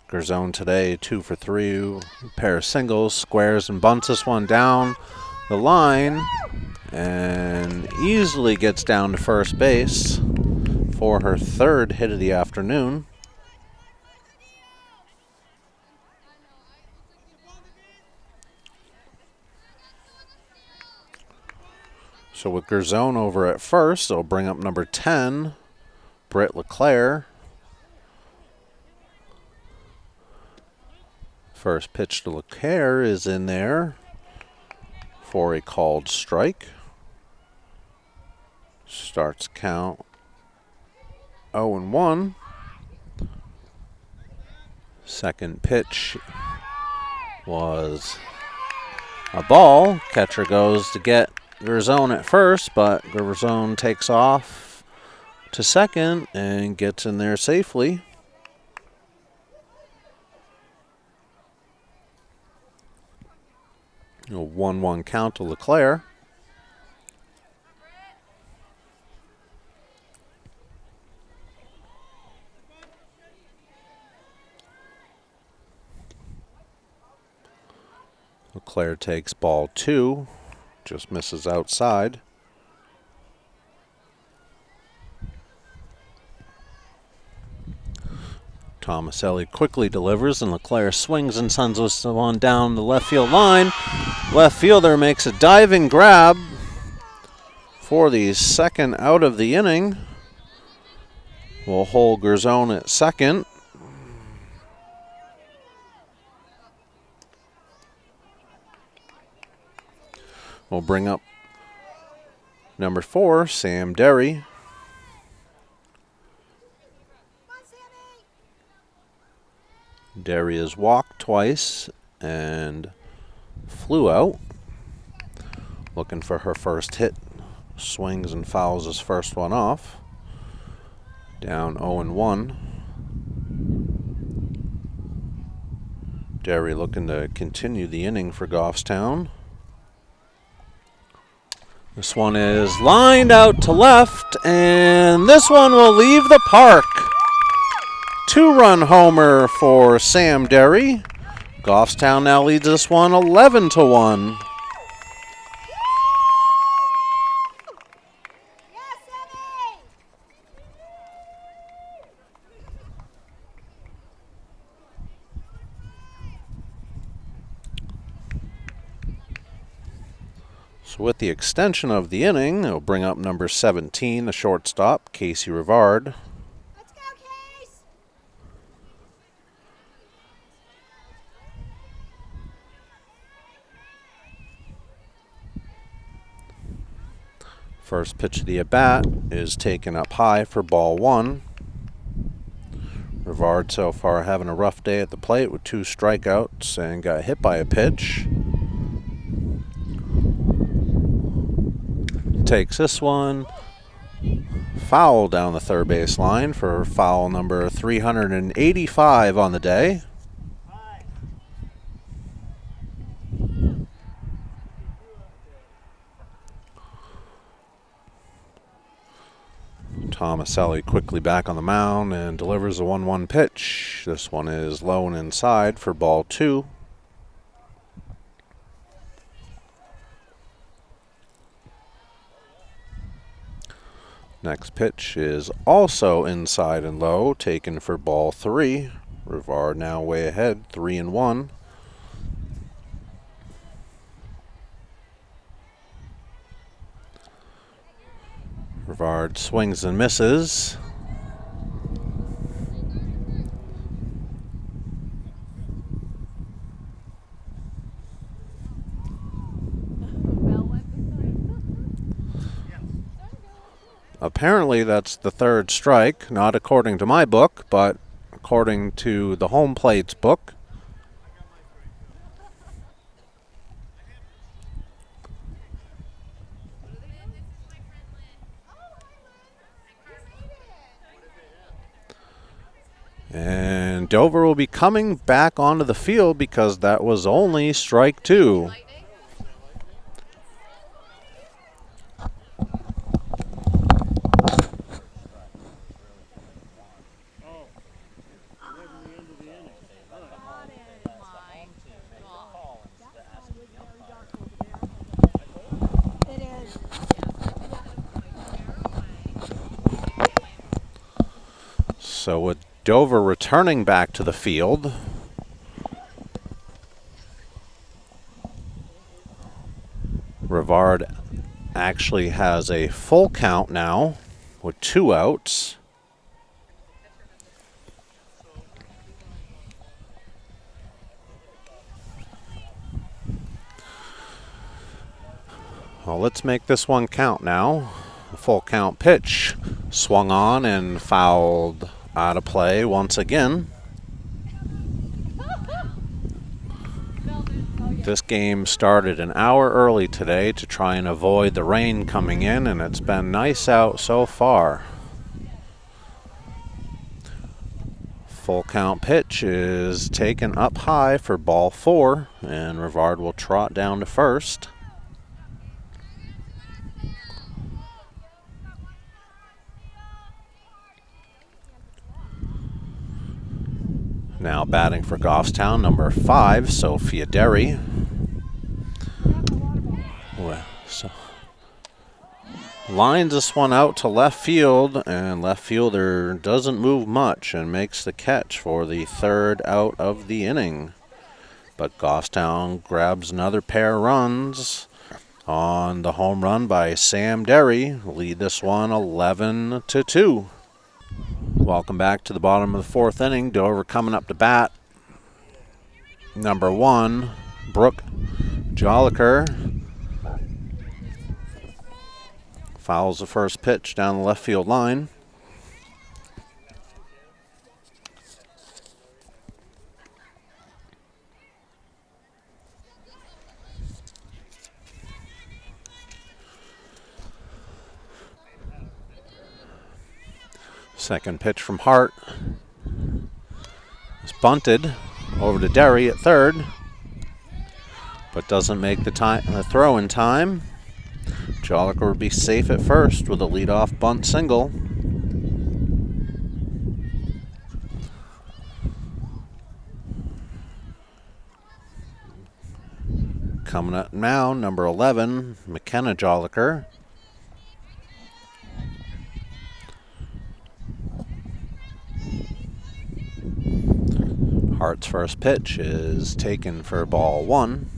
Gerzone today 2 for 3, pair of singles, squares and bunts this one down the line and easily gets down to first base for her 3rd hit of the afternoon. So with Gerzone over at first, they'll bring up number 10, Britt LeClaire. First pitch to LeClaire is in there for a called strike. Starts count 0-1. Second pitch was a ball. Catcher goes to get Gerzone at first, but Gerzone takes off to second and gets in there safely. A 1-1 count to LeClaire. LeClaire takes ball 2, just misses outside. Tomaselli quickly delivers, and LeClaire swings and sends this one down the left field line. Left fielder makes a diving grab for the 2nd out of the inning. We'll hold Gerzone at second. We'll bring up number 4, Sam Derry. Derry has walked twice and flew out. looking for her first hit. Swings and fouls his first one off. Down 0-1. Derry looking to continue the inning for Goffstown. This one is lined out to left, and this one will leave the park. 2-run homer for Sam Derry. Goffstown now leads this one 11-1. So with the extension of the inning, it'll bring up number 17, the shortstop, Casey Rivard. Let's go, Case! First pitch of the at-bat is taken up high for ball 1. Rivard so far having a rough day at the plate with 2 strikeouts and got hit by a pitch. Takes this one. Foul down the third base line for foul number 385 on the day. Tomaselli quickly back on the mound and delivers a 1-1 pitch. This one is low and inside for ball 2. Next pitch is also inside and low, taken for ball 3. Rivard now way ahead, 3-1. Rivard swings and misses. Apparently that's the 3rd strike, not according to my book, but according to the home plate's book. And Dover will be coming back onto the field because that was only strike 2. So with Dover returning back to the field, Rivard actually has a full count now with 2 outs. Well, let's make this one count now. A full count pitch swung on and fouled out of play once again. This game started an hour early today to try and avoid the rain coming in, and it's been nice out so far. Full count pitch is taken up high for ball 4, and Rivard will trot down to first. Now batting for Goffstown, number 5, Sophia Derry. So lines this one out to left field, and left fielder doesn't move much and makes the catch for the 3rd out of the inning. But Goffstown grabs another pair of runs on the home run by Sam Derry, lead this one 11-2. Welcome back to the bottom of the 4th inning. Dover coming up to bat. Number 1, Brooke Joliker. Fouls the first pitch down the left field line. Second pitch from Hart. It's bunted over to Derry at third, but doesn't make the throw in time. Joliker would be safe at first with a leadoff bunt single. Coming up now, number 11, McKenna Joliker. Hart's first pitch is taken for ball one.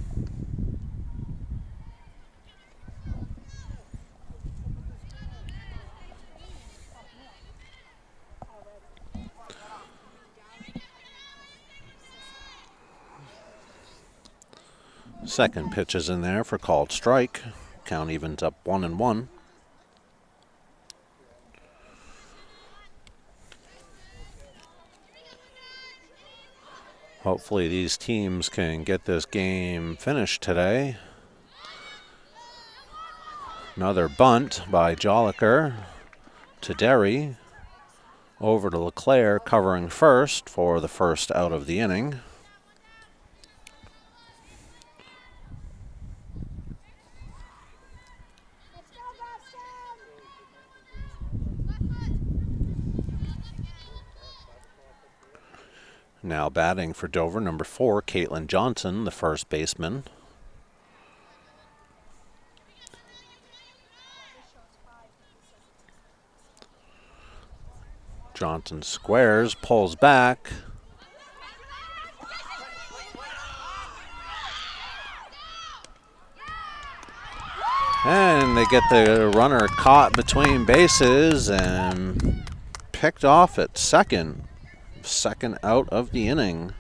Second pitch is in there for called strike. Count evens up 1-1. Hopefully these teams can get this game finished today. Another bunt by Joliker to Derry. Over to LeClaire covering first for the first out of the inning. Now batting for Dover, number 4, Caitlin Johnson, the first baseman. Johnson squares, pulls back. And they get the runner caught between bases and picked off at second. Second out of the inning.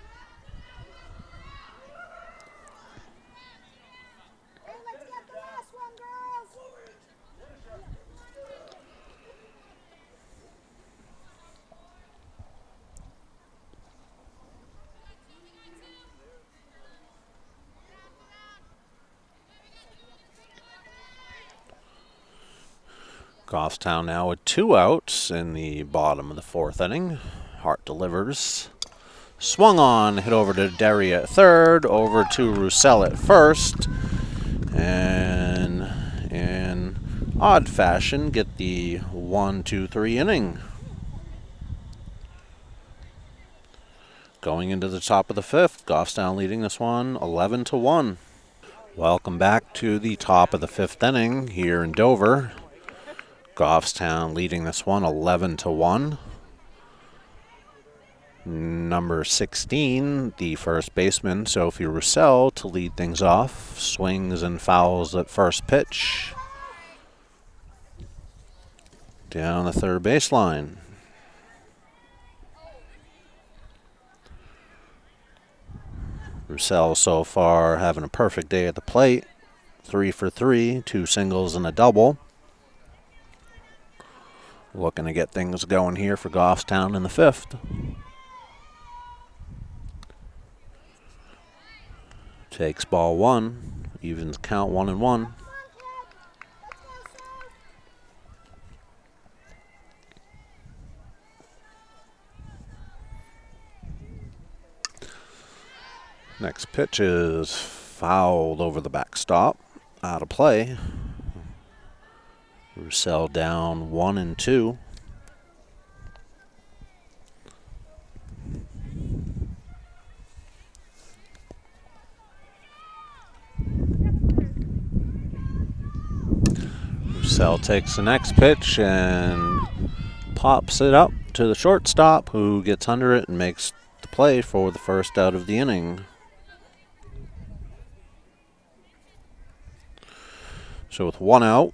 Hey, let's get the last one, girls. Goffstown now with 2 outs in the bottom of the 4th inning. Hart delivers. Swung on, hit over to Derry at third, over to Roussel at first. And in odd fashion, get the 1-2-3 inning. Going into the top of the 5th, Goffstown leading this one 11-1. Welcome back to the top of the 5th inning here in Dover. Goffstown leading this one 11-1. Number 16, the first baseman, Sophie Roussel, to lead things off. Swings and fouls at first pitch. Down the third baseline. Roussel so far having a perfect day at the plate. 3 for 3, 2 singles and a double. Looking to get things going here for Goffstown in the 5th. Takes ball one, evens count 1-1. Next pitch is fouled over the backstop, out of play. Roussel down 1-2. Roussel takes the next pitch and pops it up to the shortstop, who gets under it and makes the play for the first out of the inning. So with 1 out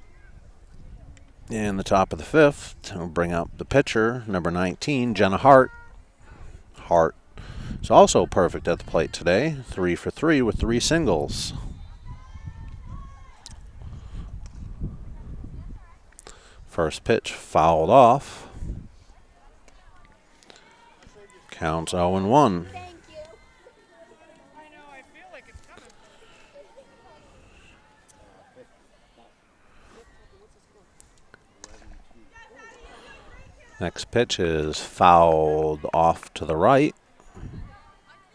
in the top of the 5th, we'll bring up the pitcher, number 19, Jenna Hart. Hart is also perfect at the plate today, 3 for 3 with 3 singles. First pitch fouled off. Counts 0-1. Thank you. Next pitch is fouled off to the right.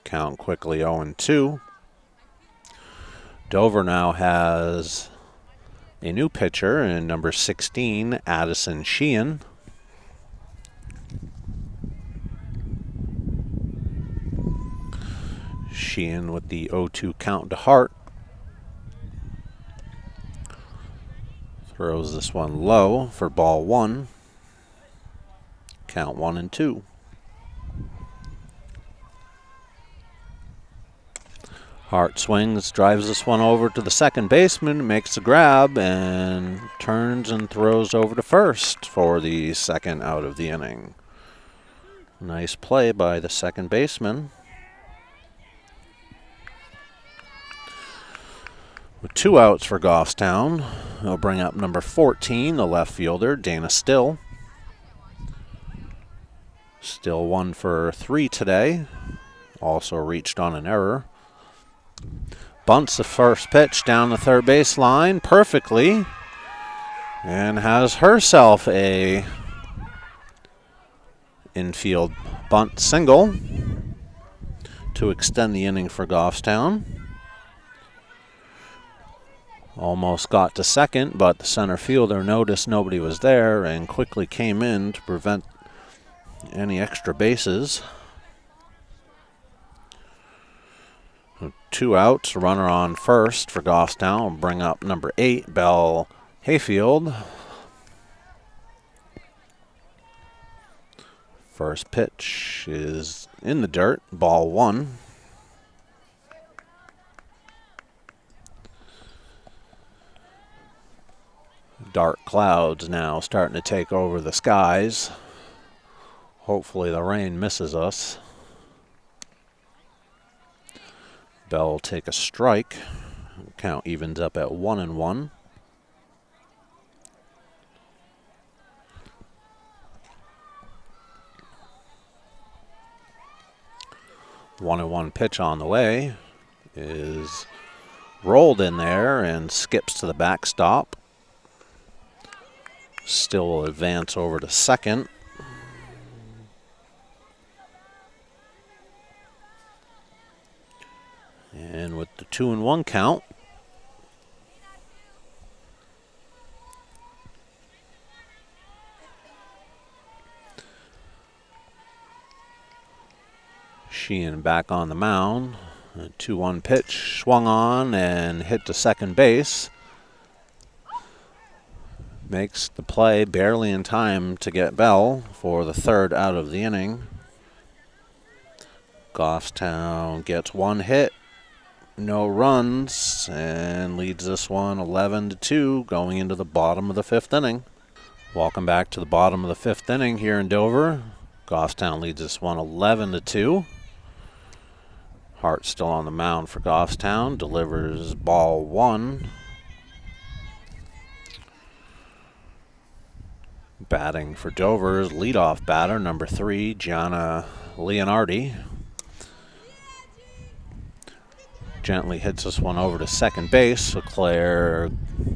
Count quickly 0-2. Dover now has a new pitcher in number 16, Addison Sheehan. Sheehan with the 0-2 count to Hart. Throws this one low for ball 1. Count 1-2. Hart swings, drives this one over to the second baseman, makes the grab, and turns and throws over to first for the second out of the inning. Nice play by the second baseman. With 2 outs for Goffstown, they'll bring up number 14, the left fielder, Dana Still. Still 1 for 3 today. Also reached on an error. Bunts the first pitch down the third base line perfectly and has herself a infield bunt single to extend the inning for Goffstown. Almost got to second, but the center fielder noticed nobody was there and quickly came in to prevent any extra bases. 2 outs, runner on first for Goffstown. Will bring up number 8, Belle Hayfield. First pitch is in the dirt, ball 1. Dark clouds now starting to take over the skies. Hopefully the rain misses us. Bell will take a strike. Count evens up at 1-1. One and one pitch on the way is rolled in there and skips to the backstop. Still will advance over to second. And with the 2-1 count, Sheehan back on the mound. A 2-1 pitch swung on and hit to second base. Makes the play barely in time to get Bell for the third out of the inning. Goffstown gets 1 hit, no runs, and leads this one 11-2 going into the bottom of the 5th inning. Welcome back to the bottom of the 5th inning here in Dover. Goffstown leads this one 11-2. Hart still on the mound for Goffstown, delivers ball 1. Batting for Dover's leadoff batter, number 3, Gianna Leonardi. Gently hits this one over to second base, so Claire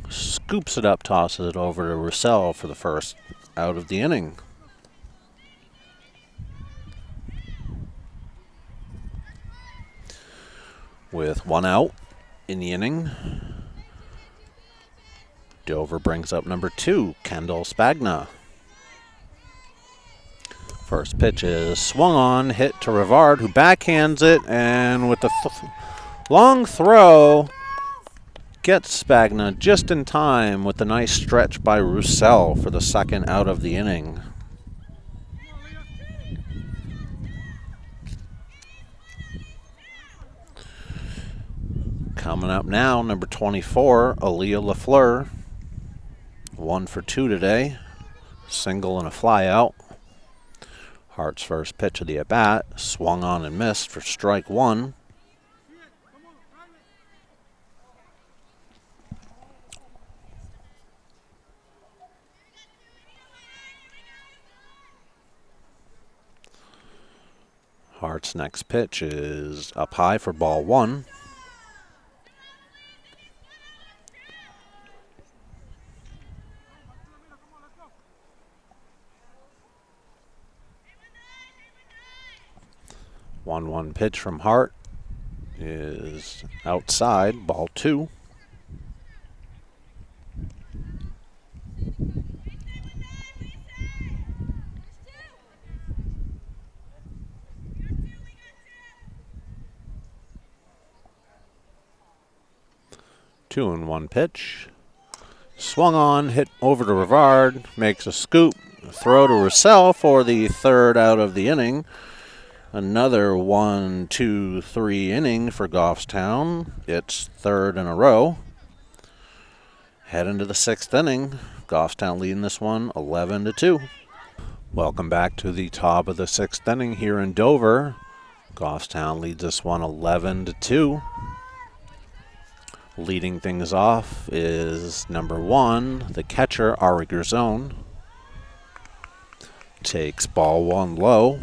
scoops it up, tosses it over to Roussel for the first out of the inning. With 1 out in the inning, Dover brings up number 2, Kendall Spagna. First pitch is swung on, hit to Rivard, who backhands it, and with the long throw, gets Spagna just in time with a nice stretch by Roussel for the second out of the inning. Coming up now, number 24, Aaliyah LaFleur. 1 for 2 today. Single and a fly out. Hart's first pitch of the at-bat. Swung on and missed for strike 1. Hart's next pitch is up high for ball 1. 1-1 pitch from Hart is outside, ball 2. Two and one pitch. Swung on, hit over to Rivard, makes a scoop, throw to Roussel for the 3rd out of the inning. Another 1-2-3 inning for Goffstown. It's 3rd in a row. Head into the 6th inning. Goffstown leading this one 11-2. Welcome back to the top of the 6th inning here in Dover. Goffstown leads this one 11-2. Leading things off is number 1, the catcher, Ari Gerzone. Takes ball 1 low.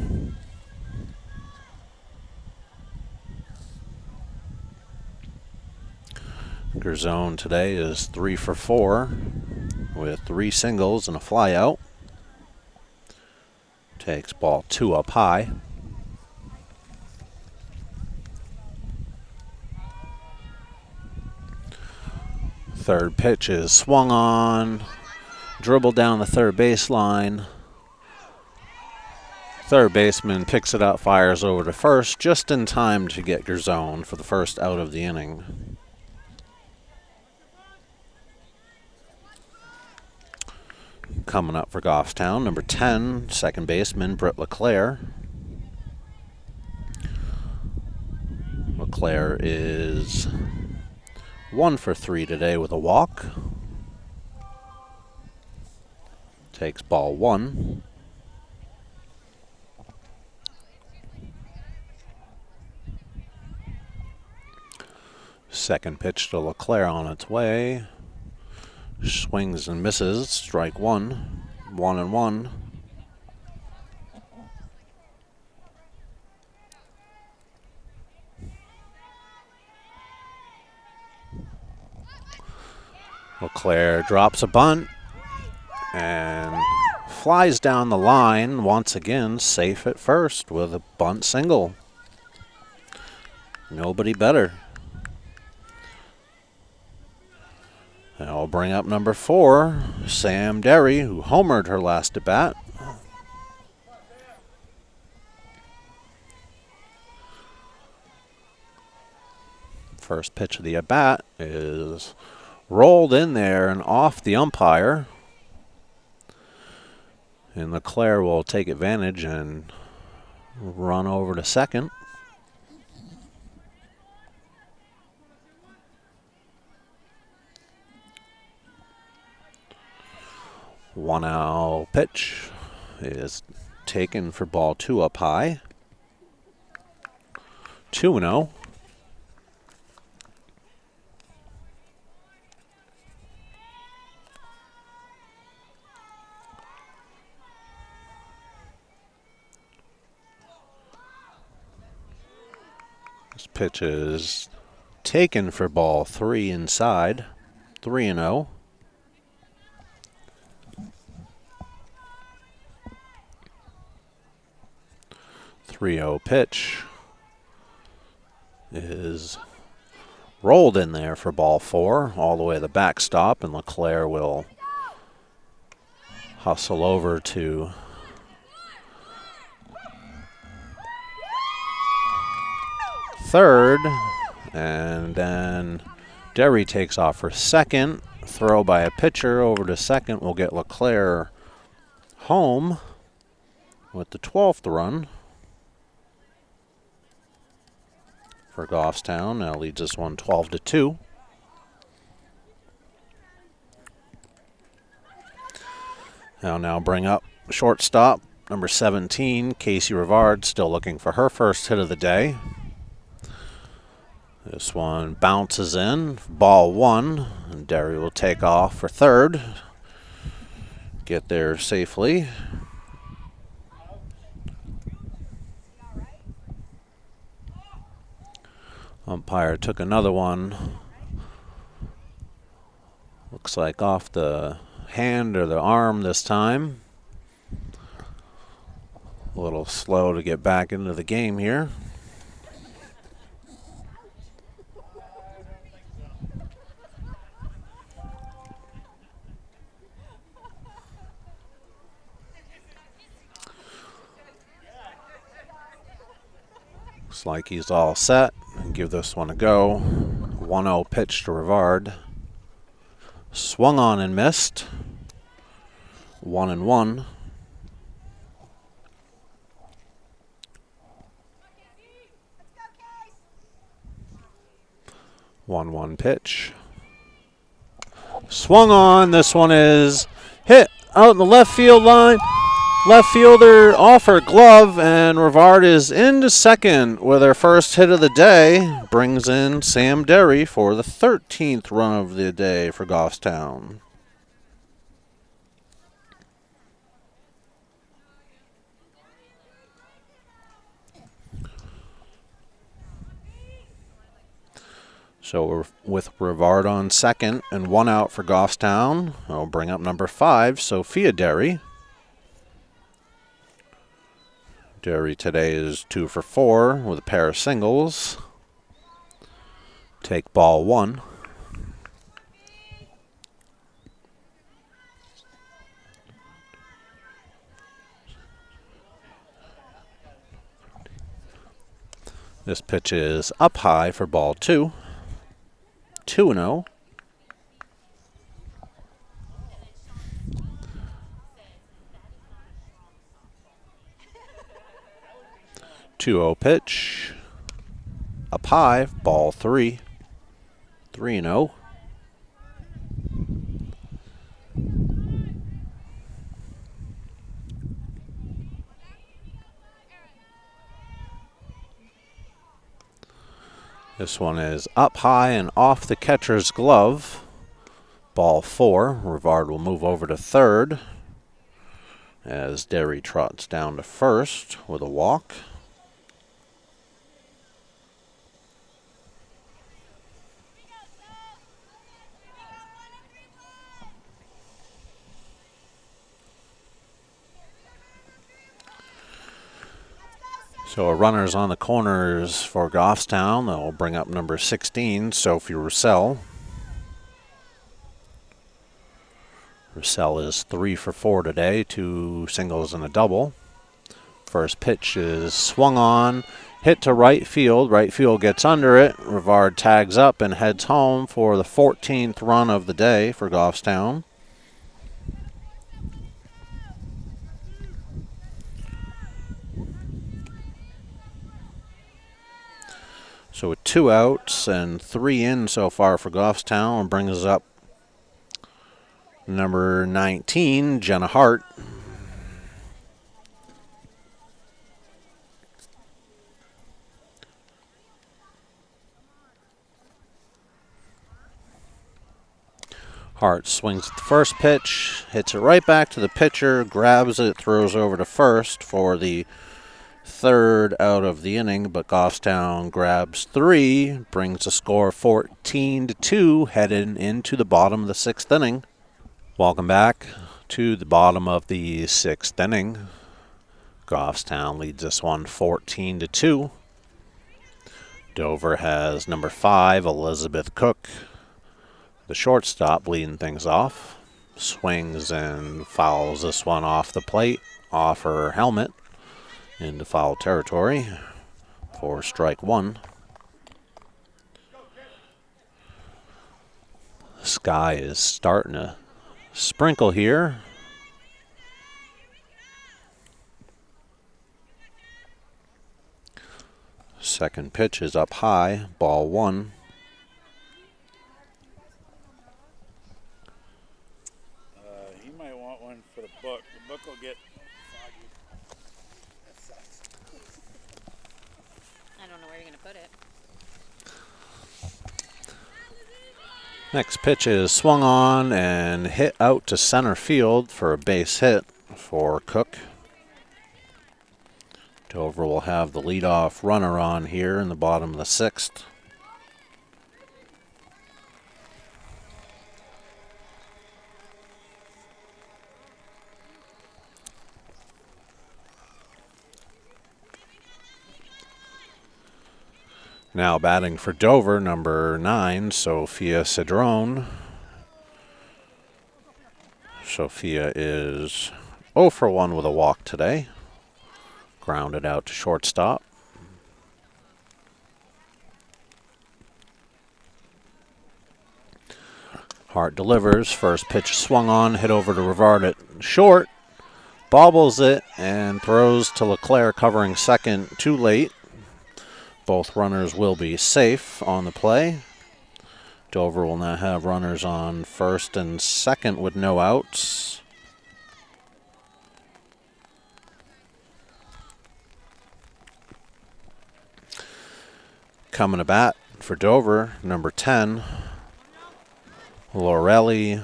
Gerzone today is 3 for 4 with 3 singles and a flyout. Takes ball 2 up high. Third pitch is swung on, dribbled down the third baseline. Third baseman picks it up, fires over to first, just in time to get Gerzone for the 1st out of the inning. Coming up for Goffstown, number 10, second baseman Britt LeClaire. LeClaire is 1 for 3 today with a walk. Takes ball 1. Second pitch to LeClaire on its way. Swings and misses. Strike 1. 1-1. LeClaire drops a bunt and flies down the line once again, safe at first with a bunt single. Nobody better. And I'll bring up number 4, Sam Derry, who homered her last at bat. First pitch of the at bat is rolled in there and off the umpire. And LeClaire will take advantage and run over to second. One out pitch is taken for ball 2 up high. 2-0. This pitch is taken for ball 3 inside. 3-0. 3-0 pitch is rolled in there for ball 4, all the way to the backstop, and LeClaire will hustle over to third, and then Derry takes off for second. Throw by a pitcher over to second will get LeClaire home with the 12th run for Goffstown. Now leads this one 12-2. I'll now bring up shortstop number 17, Casey Rivard, still looking for her first hit of the day. This one bounces in, ball 1, and Derry will take off for third. Get there safely. Umpire took another one. Looks like off the hand or the arm this time. A little slow to get back into the game here. Looks like he's all set. Give this one a go. 1-0 pitch to Rivard. Swung on and missed. 1-1. 1-1 pitch. Swung on. This one is hit out in the left field line. Left fielder off her glove, and Rivard is into second with her first hit of the day. Brings in Sam Derry for the 13th run of the day for Goffstown. So we're with Rivard on second and 1 out for Goffstown. I'll bring up number 5, Sophia Derry. Derry today is 2 for 4 with a pair of singles. Take ball 1. This pitch is up high for ball 2. 2-0. 2-0 pitch. Up high, ball 3. 3-0. This one is up high and off the catcher's glove. Ball 4. Rivard will move over to third as Derry trots down to first with a walk. So a runner's on the corners for Goffstown. They'll bring up number 16, Sophie Roussel. Roussel is 3 for 4 today, 2 singles and a double. First pitch is swung on, hit to right field. Right field gets under it. Rivard tags up and heads home for the 14th run of the day for Goffstown. So with 2 outs and 3 in so far for Goffstown, brings up number 19, Jenna Hart. Hart swings at the first pitch, hits it right back to the pitcher, grabs it, throws over to first for the 3rd out of the inning, but Goffstown grabs 3, brings the score 14-2, heading into the bottom of the 6th inning. Welcome back to the bottom of the 6th inning. Goffstown leads this one 14-2. Dover has number 5, Elizabeth Cook, the shortstop, leading things off. Swings and fouls this one off the plate, off her helmet, into foul territory for strike 1. The sky is starting to sprinkle here. Second pitch is up high, ball 1. He might want one for the book. The book will get soggy. That sucks. I don't know where you're going to put it. Next pitch is swung on and hit out to center field for a base hit for Cook. Dover will have the leadoff runner on here in the bottom of the 6th. Now batting for Dover, number 9, Sophia Cedrone. Sophia is 0 for 1 with a walk today. Grounded out to shortstop. Hart delivers. First pitch swung on, hit over to Rivard at short. Bobbles it and throws to Leclerc covering second too late. Both runners will be safe on the play. Dover will now have runners on first and second with no outs. Coming to bat for Dover, number 10, Lorelli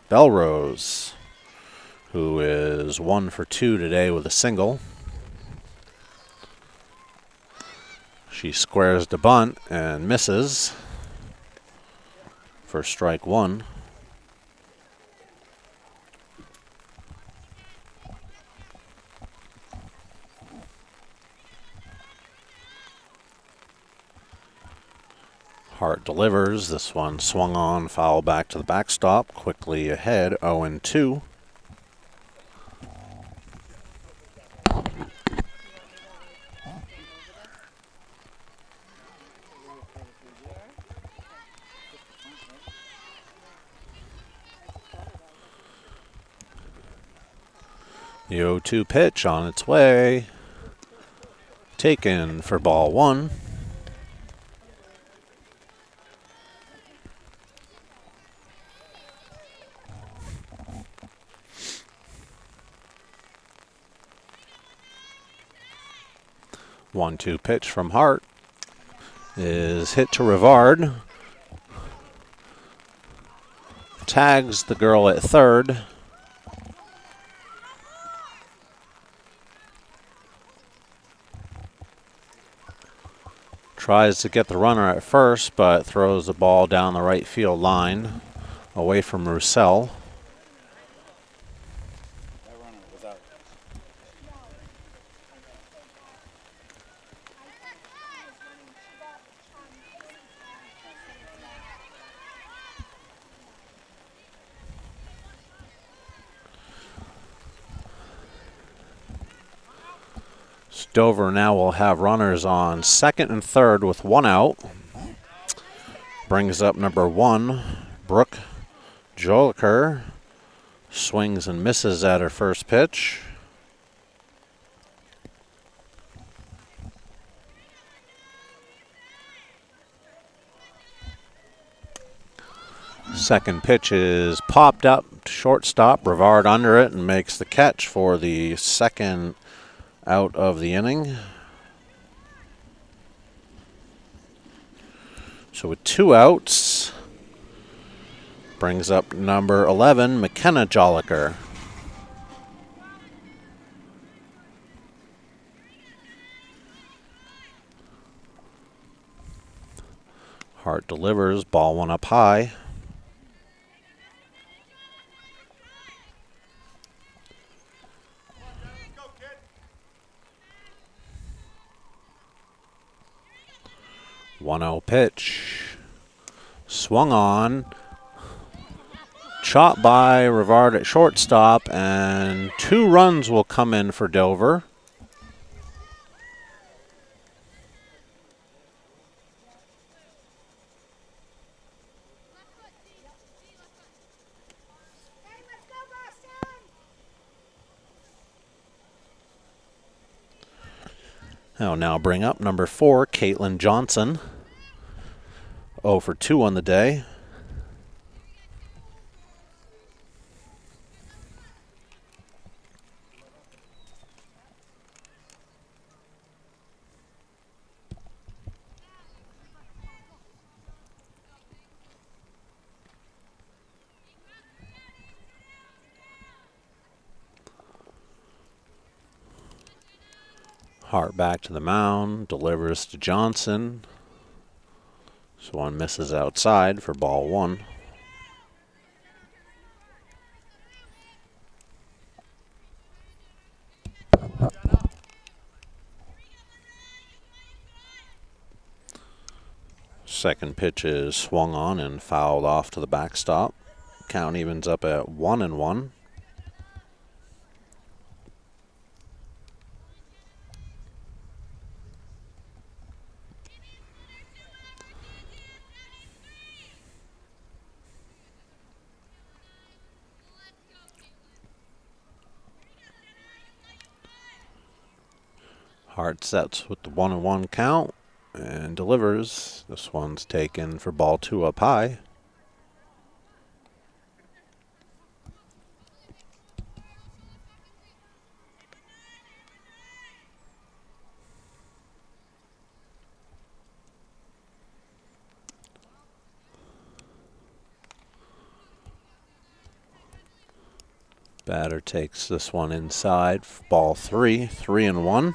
Belrose, who is 1 for 2 today with a single. She squares the bunt and misses for strike one. Hart delivers. This one swung on, foul back to the backstop. Quickly ahead, 0-2. The 0-2 pitch on its way. Taken for ball one. One-two pitch from Hart is hit to Rivard. Tags the girl at third. Tries to get the runner at first, but throws the ball down the right field line away from Roussel. That runner was out. Dover now will have runners on second and third with one out. Brings up number 1, Brooke Joliker. Swings and misses at her first pitch. Second pitch is popped up to shortstop. Brevard under it and makes the catch for the second out of the inning. So with 2 outs, brings up number 11, McKenna Joliker. Hart delivers, ball one up high. One-0 pitch. Swung on. Chopped by Rivard at shortstop, and 2 runs will come in for Dover. Hey, let's go, Boston! I'll now bring up number 4, Caitlin Johnson. 0 for 2 on the day. Hart back to the mound, delivers to Johnson. This one misses outside for ball one. Second pitch is swung on and fouled off to the backstop. Count evens up at 1-1. Hart sets with the 1-1 count and delivers. This one's taken for ball 2 up high. Batter takes this one inside, ball 3, 3-1.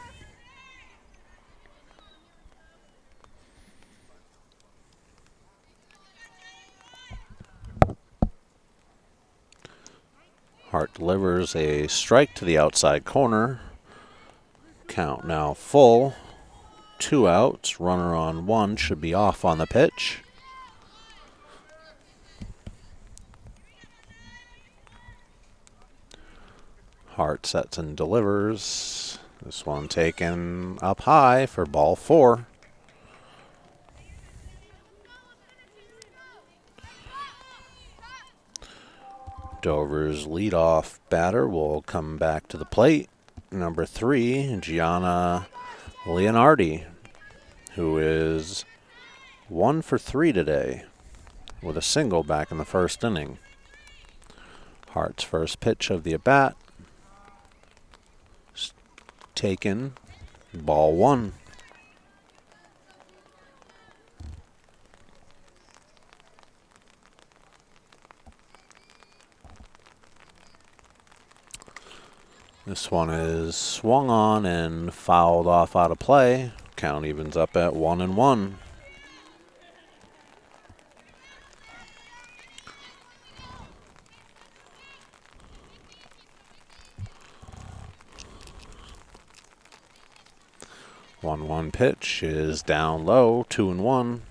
Hart delivers a strike to the outside corner. Count now full. 2 outs, runner on 1 should be off on the pitch. Hart sets and delivers. This one taken up high for ball 4. Dover's leadoff batter will come back to the plate. Number 3, Gianna Leonardi, who is 1 for 3 today with a single back in the first inning. Hart's first pitch of the at-bat. Taken, ball 1. This one is swung on and fouled off out of play. Count evens up at 1-1. One pitch is down low, 2-1.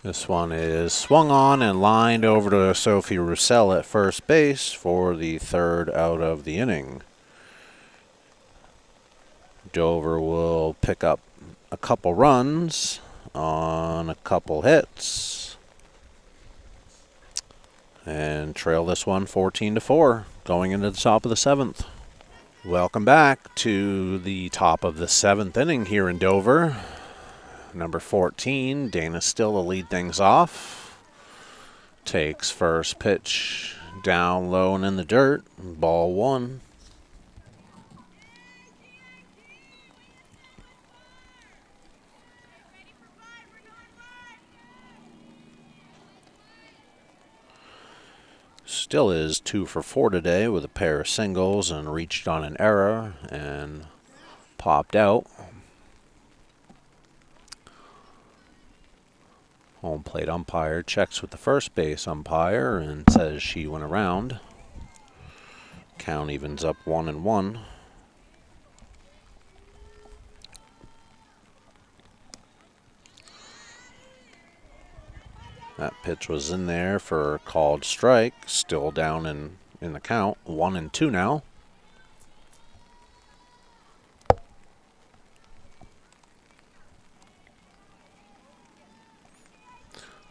This one is swung on and lined over to Sophie Roussel at first base for the 3rd out of the inning. Dover will pick up a couple runs on a couple hits and trail this one 14-4 going into the top of the 7th. Welcome back to the top of the 7th inning here in Dover. Number 14, Dana Still to lead things off. Takes first pitch down low and in the dirt. Ball 1. Still is 2 for 4 today with a pair of singles and reached on an error and popped out. Home plate umpire checks with the first base umpire and says she went around. Count evens up 1-1. That pitch was in there for a called strike. Still down in the count. 1-2 now.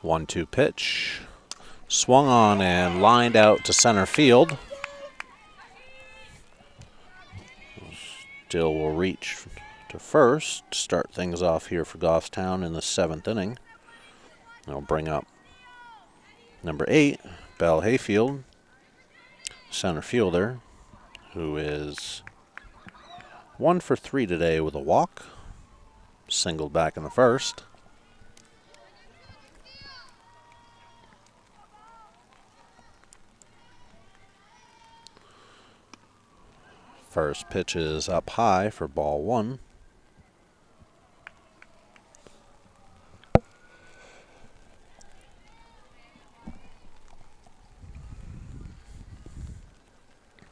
One-two pitch. Swung on and lined out to center field. Still will reach to first. Start things off here for Goffstown in the 7th inning. They'll bring up number 8, Belle Hayfield, center fielder, who is 1 for 3 today with a walk. Singled back in the first. First pitch is up high for ball 1.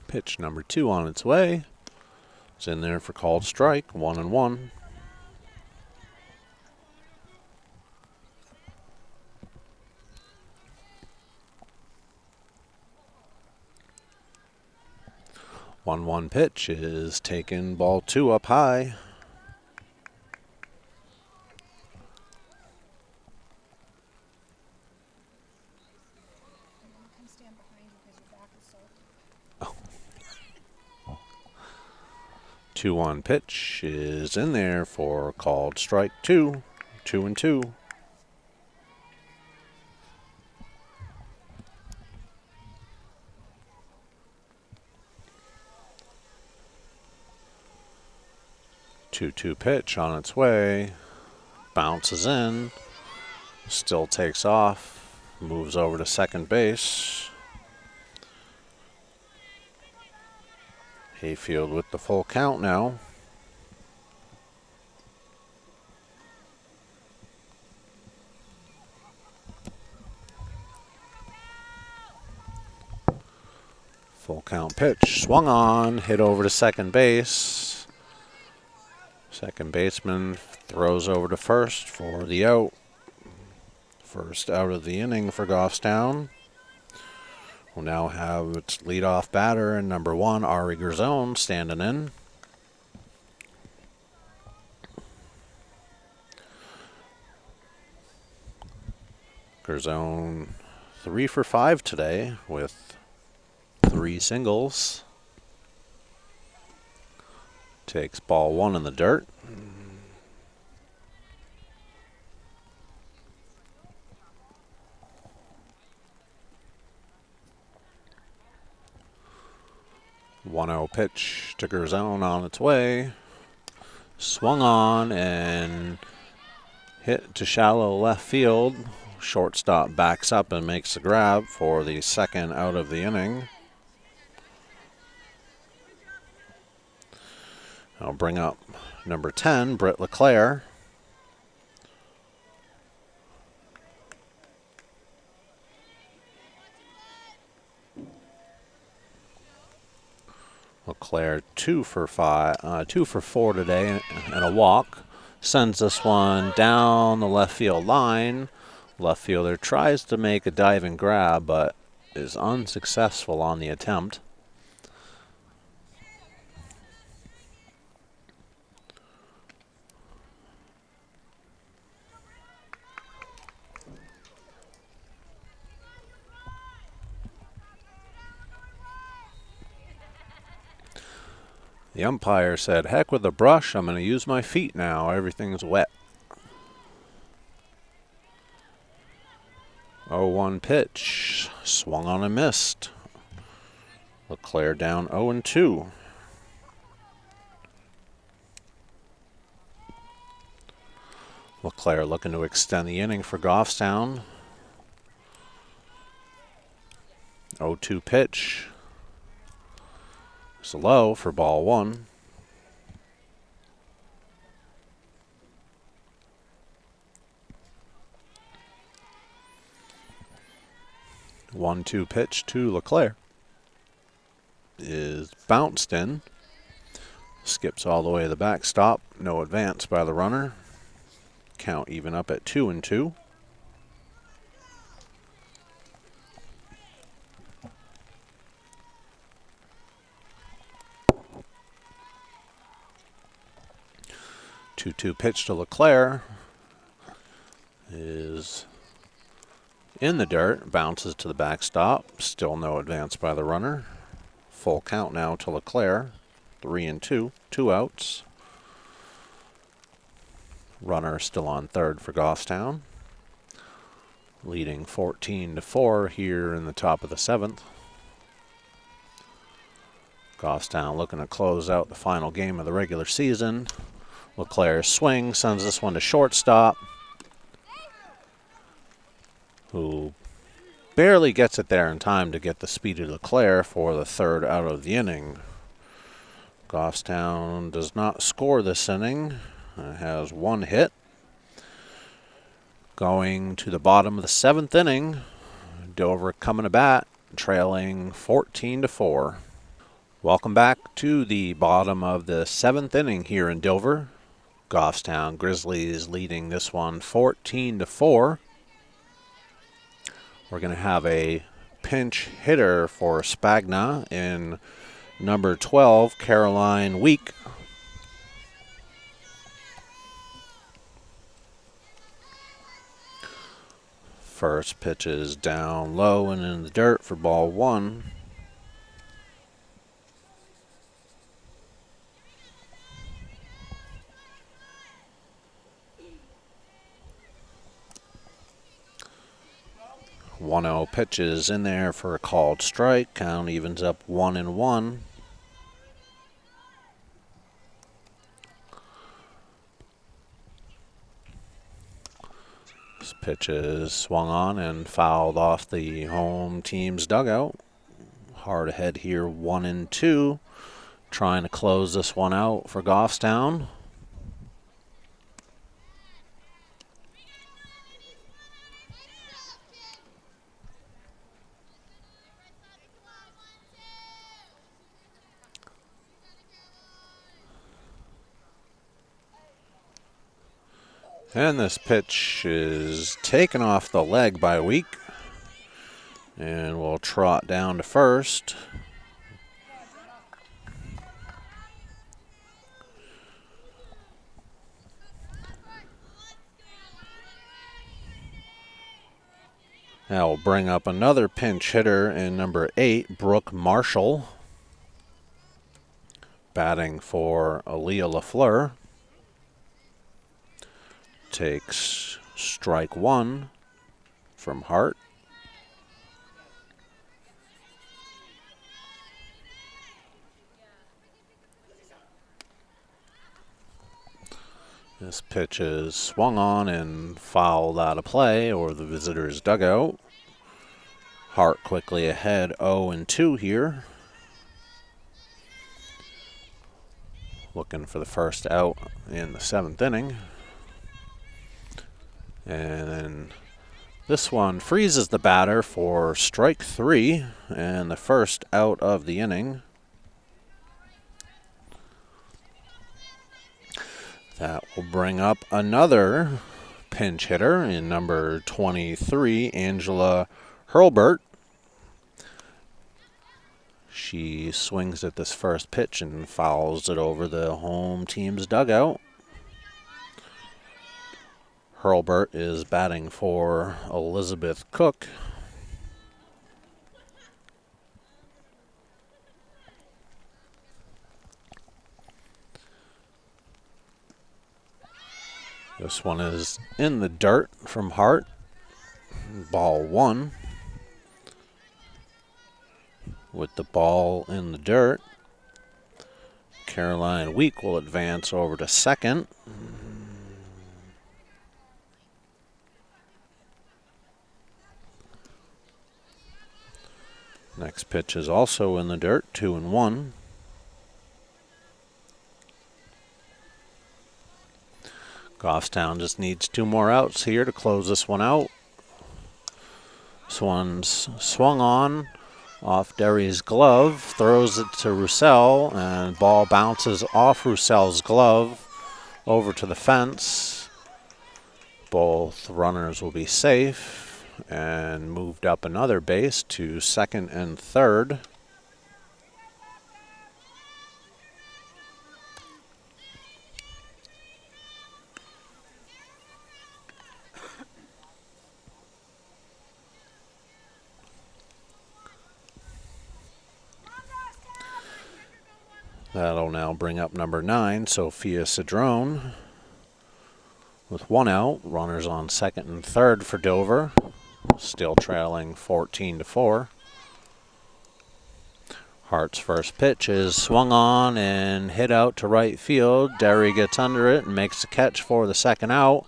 Pitch number 2 on its way. It's in there for called strike, 1-1. 1-1 pitch is taken, ball 2 up high. I can stand behind you because your back is so. 2-1 pitch is in there for called strike 2. 2-2. Two pitch on its way, bounces in, still takes off, moves over to second base. Hayfield with the full count now. Full count pitch, swung on, hit over to second base. Second baseman throws over to first for the out. First out of the inning for Goffstown. We'll now have its leadoff batter and number 1, Ari Garzone, standing in. Garzone 3 for 5 today with 3 singles. Takes ball 1 in the dirt. One-zero pitch to Garzone on its way. Swung on and hit to shallow left field. Shortstop backs up and makes the grab for the second out of the inning. I'll bring up number 10, Britt LeClaire. LeClaire 2 for 4 today and a walk. Sends this one down the left field line. Left fielder tries to make a diving grab, but is unsuccessful on the attempt. The umpire said, "Heck with the brush, I'm going to use my feet now. Everything's wet." 0-1 pitch, swung on and missed. LeClaire down 0-2. LeClaire looking to extend the inning for Goffstown. 0-2 pitch. It's low for ball 1. One-two pitch to LeClaire is bounced in. Skips all the way to the backstop. No advance by the runner. Count even up at 2-2. Two-two pitch to LeClaire is in the dirt, bounces to the backstop. Still no advance by the runner. Full count now to LeClaire. 3-2, 2 outs. Runner still on third for Goffstown. Leading 14-4 here in the top of the 7th. Goffstown looking to close out the final game of the regular season. LeClaire swing, sends this one to shortstop, who barely gets it there in time to get the speedy LeClaire for the third out of the inning. Goffstown does not score this inning. It has 1 hit. Going to the bottom of the 7th inning, Dover coming to bat, trailing 14-4. Welcome back to the bottom of the 7th inning here in Dover. Goffstown Grizzlies leading this one 14-4. We're going to have a pinch hitter for Spagna in number 12, Caroline Week. First pitch is down low and in the dirt for ball 1. One 0 pitches in there for a called strike. Count evens up 1-1. This pitch is swung on and fouled off the home team's dugout. Hard ahead here, 1-2. Trying to close this one out for Goffstown. And this pitch is taken off the leg by Week. And we'll trot down to first. That will bring up another pinch hitter in number 8, Brooke Marshall. Batting for Aaliyah LaFleur. Takes strike 1 from Hart. This pitch is swung on and fouled out of play or the visitor's dugout. Hart quickly ahead 0-2 here. Looking for the first out in the 7th inning. And then this one freezes the batter for strike 3 and the first out of the inning. That will bring up another pinch hitter in number 23, Angela Hurlbert. She swings at this first pitch and fouls it over the home team's dugout. Hurlbert is batting for Elizabeth Cook. This one is in the dirt from Hart. Ball 1. With the ball in the dirt, Caroline Week will advance over to second. Next pitch is also in the dirt, 2-1. Goffstown just needs 2 more outs here to close this one out. This one's swung on off Derry's glove, throws it to Roussel, and ball bounces off Roussel's glove over to the fence. Both runners will be safe and moved up another base to second and third. That'll now bring up number 9, Sophia Cedrone. With 1 out, runners on second and third for Dover. Still trailing 14-4. Hart's first pitch is swung on and hit out to right field. Derry gets under it and makes the catch for the second out.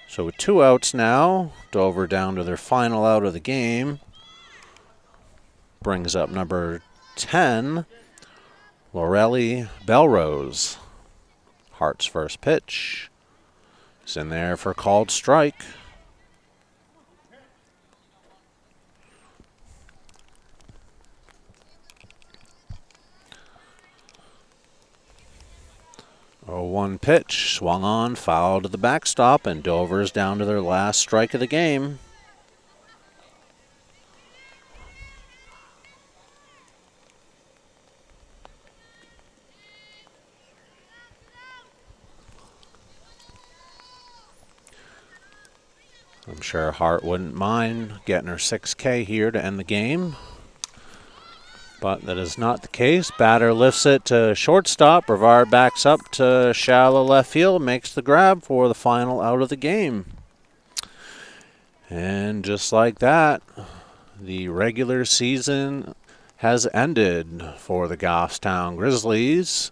So with 2 outs now, Dover down to their final out of the game. Brings up number 10, Lorelli Belrose. Hart's first pitch is in there for a called strike. 0-1 pitch, swung on, foul to the backstop, and Dover's down to their last strike of the game. I'm sure Hart wouldn't mind getting her 6K here to end the game. But that is not the case. Batter lifts it to shortstop. Brevard backs up to shallow left field, makes the grab for the final out of the game. And just like that, the regular season has ended for the Goffstown Grizzlies,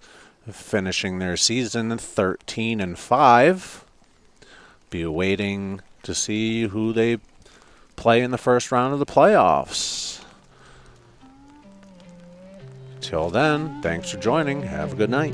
finishing their season 13-5. Be waiting to see who they play in the first round of the playoffs. Till then, thanks for joining. Have a good night.